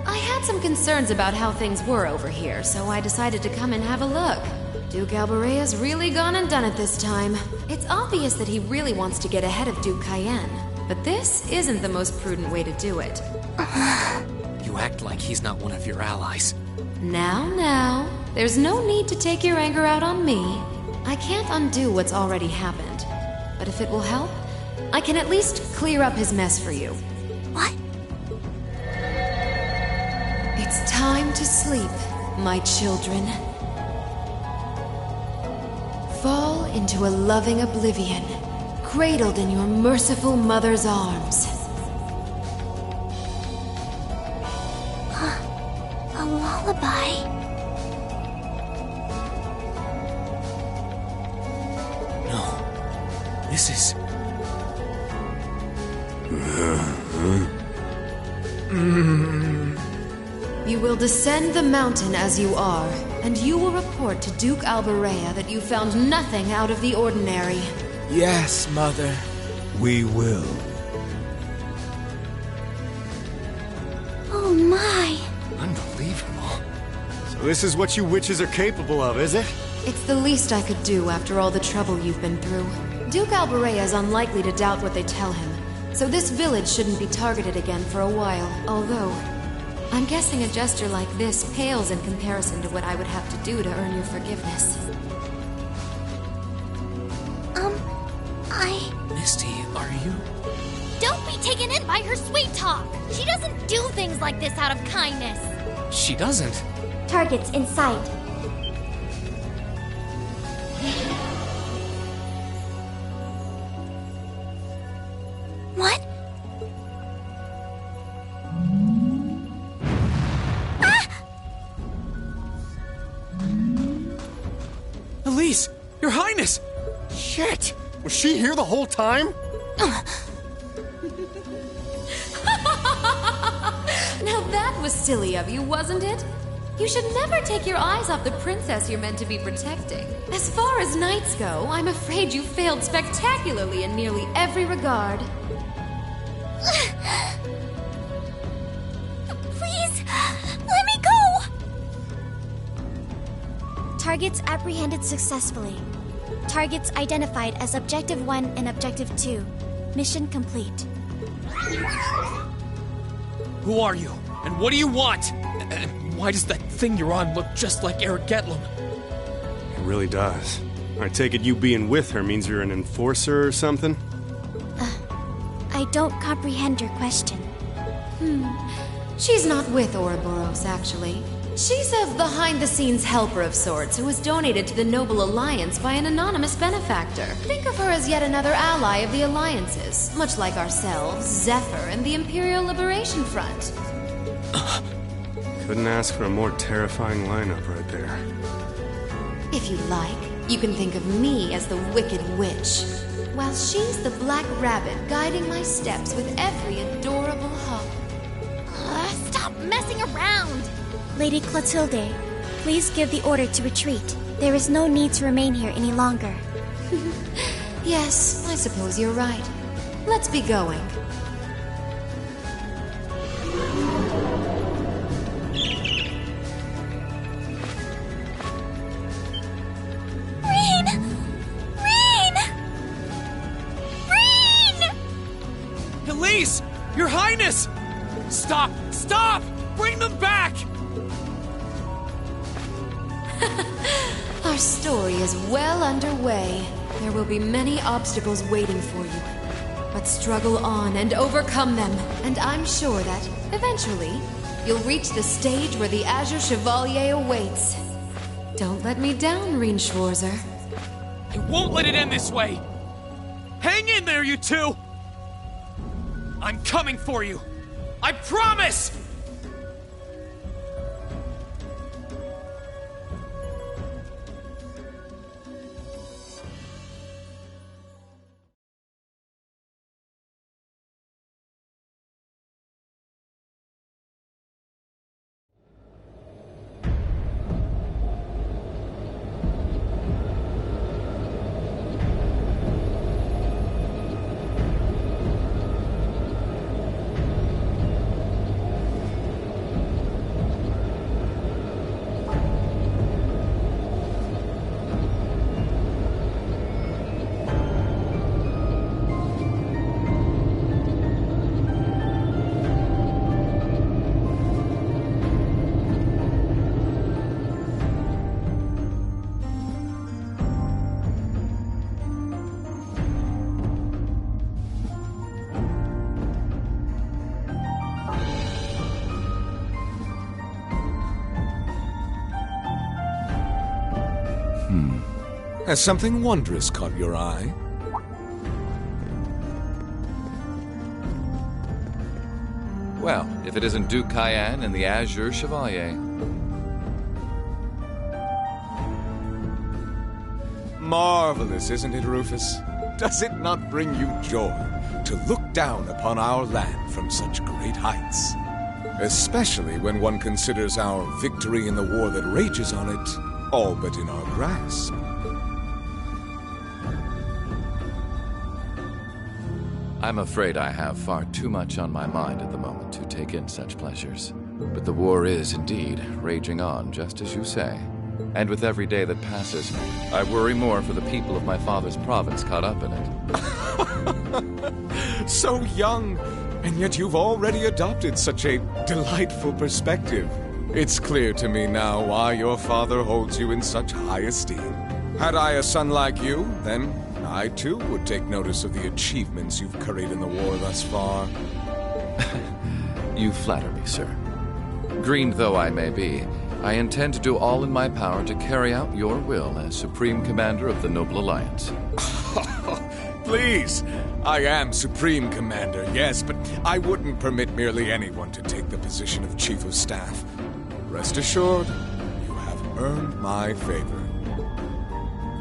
I had some concerns about how things were over here, so I decided to come and have a look. Duke Alberea's really gone and done it this time. It's obvious that he really wants to get ahead of Duke Cayenne, but this isn't the most prudent way to do it. You act like he's not one of your allies. Now, there's no need to take your anger out on me. I can't undo what's already happened. But if it will help, I can at least clear up his mess for you. What? It's time to sleep, my children. Fall into a loving oblivion, cradled in your merciful mother's arms. A lullaby? No. This is... You will descend the mountain as you are, and you will report to Duke Alberea that you found nothing out of the ordinary. Yes, Mother. We will. Oh my. Unbelievable. So this is what you witches are capable of, is it? It's the least I could do after all the trouble you've been through. Duke Alberea is unlikely to doubt what they tell him, so this village shouldn't be targeted again for a while, although... I'm guessing a gesture like this pales in comparison to what I would have to do to earn your forgiveness. Misty, are you... Don't be taken in by her sweet talk! She doesn't do things like this out of kindness! She doesn't. Targets in sight. What? Elise! Your Highness! Shit! Was she here the whole time? Now that was silly of you, wasn't it? You should never take your eyes off the princess you're meant to be protecting. As far as knights go, I'm afraid you failed spectacularly in nearly every regard. Please, let me go! Targets apprehended successfully. Targets identified as Objective 1 and Objective 2. Mission complete. Who are you? And what do you want? And why does that thing you're on look just like Eric Getlum? It really does. I take it you being with her means you're an enforcer or something? I don't comprehend your question. She's not with Ouroboros, actually. She's a behind-the-scenes helper of sorts who was donated to the Noble Alliance by an anonymous benefactor. Think of her as yet another ally of the Alliances, much like ourselves, Zephyr, and the Imperial Liberation Front. Couldn't ask for a more terrifying lineup right there. If you like, you can think of me as the Wicked Witch, while she's the Black Rabbit guiding my steps with every adorable hop. Stop messing around! Lady Clotilde, please give the order to retreat. There is no need to remain here any longer. Yes, I suppose you're right. Let's be going. Elise! Your Highness! Stop! Stop! Bring them back! Our story is well underway. There will be many obstacles waiting for you. But struggle on and overcome them, and I'm sure that, eventually, you'll reach the stage where the Azure Chevalier awaits. Don't let me down, Reen Schwarzer. I won't let it end this way! Hang in there, you two! I'm coming for you! I promise! Has something wondrous caught your eye? Well, if it isn't Duke Cayenne and the Azure Chevalier. Marvelous, isn't it, Rufus? Does it not bring you joy to look down upon our land from such great heights? Especially when one considers our victory in the war that rages on it all but in our grasp. I'm afraid I have far too much on my mind at the moment to take in such pleasures. But the war is indeed raging on, just as you say. And with every day that passes, I worry more for the people of my father's province caught up in it. So young, and yet you've already adopted such a delightful perspective. It's clear to me now why your father holds you in such high esteem. Had I a son like you, then I too would take notice of the achievements you've curried in the war thus far. You flatter me, sir. Green though I may be, I intend to do all in my power to carry out your will as Supreme Commander of the Noble Alliance. Please! I am Supreme Commander, yes, but I wouldn't permit merely anyone to take the position of Chief of Staff. Rest assured, you have earned my favor.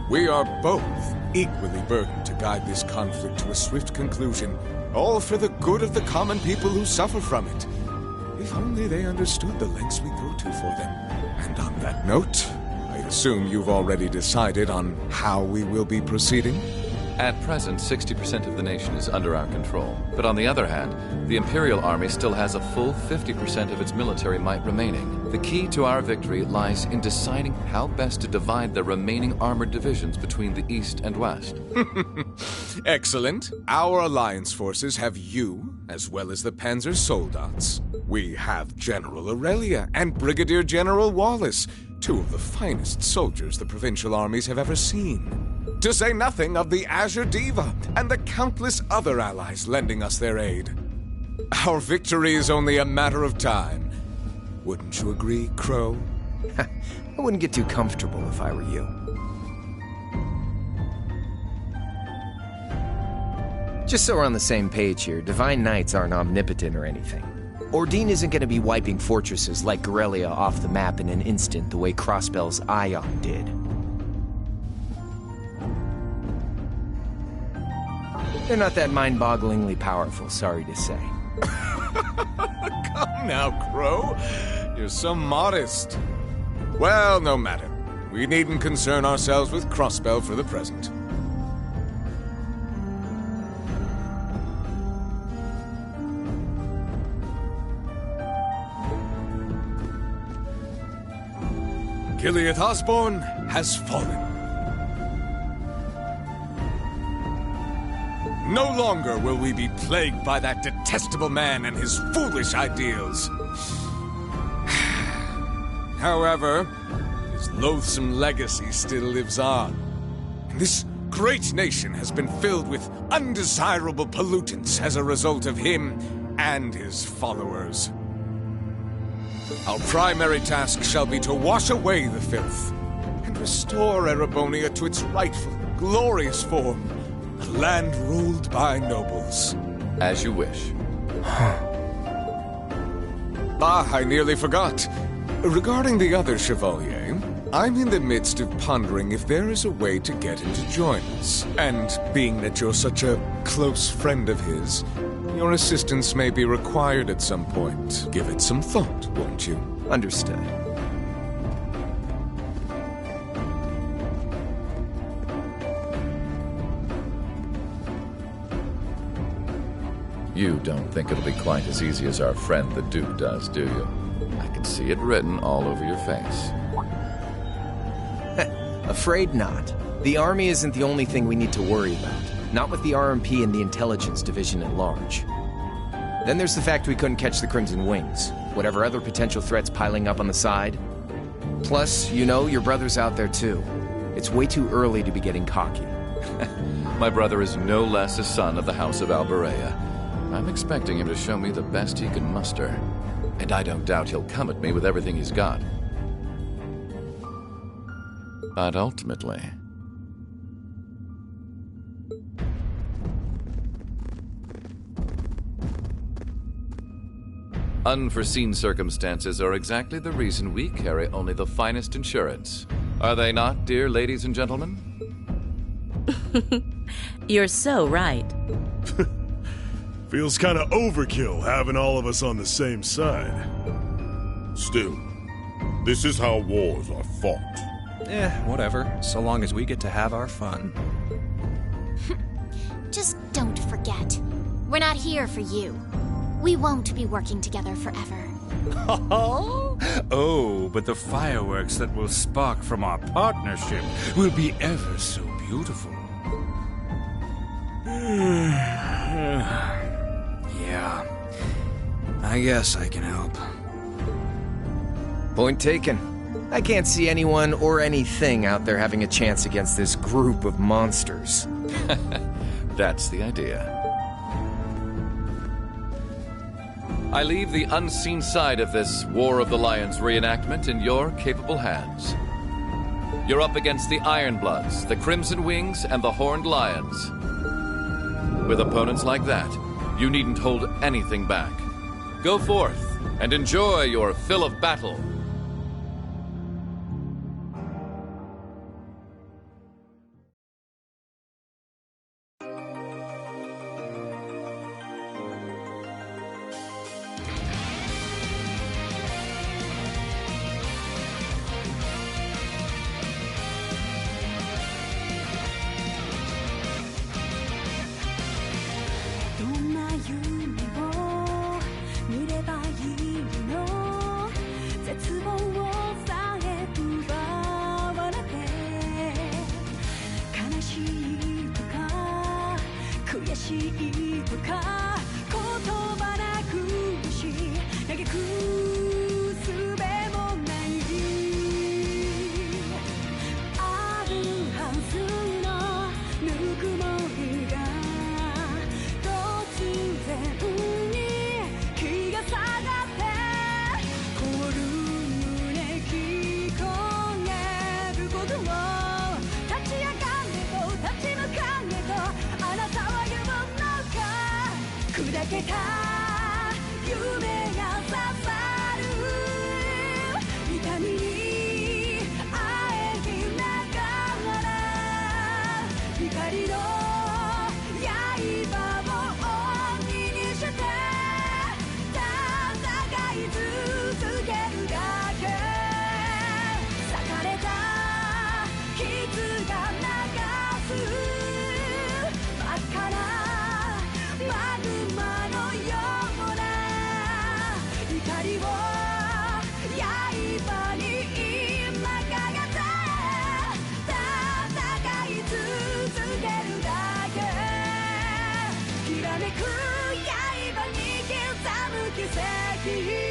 We are both equally burdened to guide this conflict to a swift conclusion, all for the good of the common people who suffer from it. If only they understood the lengths we go to for them. And on that note, I assume you've already decided on how we will be proceeding? At present, 60% of the nation is under our control. But on the other hand, the Imperial Army still has a full 50% of its military might remaining. The key to our victory lies in deciding how best to divide the remaining armored divisions between the East and West. Excellent. Our alliance forces have you, as well as the Panzer Soldats. We have General Aurelia and Brigadier General Wallace, two of the finest soldiers the provincial armies have ever seen. To say nothing of the Azure Diva and the countless other allies lending us their aid. Our victory is only a matter of time. Wouldn't you agree, Crow? I wouldn't get too comfortable if I were you. Just so we're on the same page here, Divine Knights aren't omnipotent or anything. Ordine isn't going to be wiping fortresses like Gorelia off the map in an instant the way Crossbell's Ion did. They're not that mind-bogglingly powerful, sorry to say. Come now, Crow. You're so modest. Well, no matter. We needn't concern ourselves with Crossbell for the present. Gilead Osborne has fallen. No longer will we be plagued by that detestable man and his foolish ideals. However, his loathsome legacy still lives on. And this great nation has been filled with undesirable pollutants as a result of him and his followers. Our primary task shall be to wash away the filth and restore Erebonia to its rightful, glorious form. A land ruled by nobles. As you wish. I nearly forgot. Regarding the other Chevalier, I'm in the midst of pondering if there is a way to get him to join us. And being that you're such a close friend of his, your assistance may be required at some point. Give it some thought, won't you? Understood. You don't think it'll be quite as easy as our friend the Duke does, do you? I can see it written all over your face. Afraid not. The army isn't the only thing we need to worry about. Not with the RMP and the intelligence division at large. Then there's the fact we couldn't catch the Crimson Wings. Whatever other potential threats piling up on the side. Plus, you know, your brother's out there too. It's way too early to be getting cocky. My brother is no less a son of the House of Alberea. I'm expecting him to show me the best he can muster. And I don't doubt he'll come at me with everything he's got. But ultimately, Unforeseen circumstances are exactly the reason we carry only the finest insurance. Are they not, dear ladies and gentlemen? You're so right. Feels kind of overkill having all of us on the same side. Still, this is how wars are fought. Whatever, so long as we get to have our fun. Just don't forget. We're not here for you. We won't be working together forever. Oh, but the fireworks that will spark from our partnership will be ever so beautiful. Yeah, I guess I can help. Point taken. I can't see anyone or anything out there having a chance against this group of monsters. That's the idea. I leave the unseen side of this War of the Lions reenactment in your capable hands. You're up against the Ironbloods, the Crimson Wings, and the Horned Lions. With opponents like that, you needn't hold anything back. Go forth and enjoy your fill of battle.きらめく刃に刻む奇跡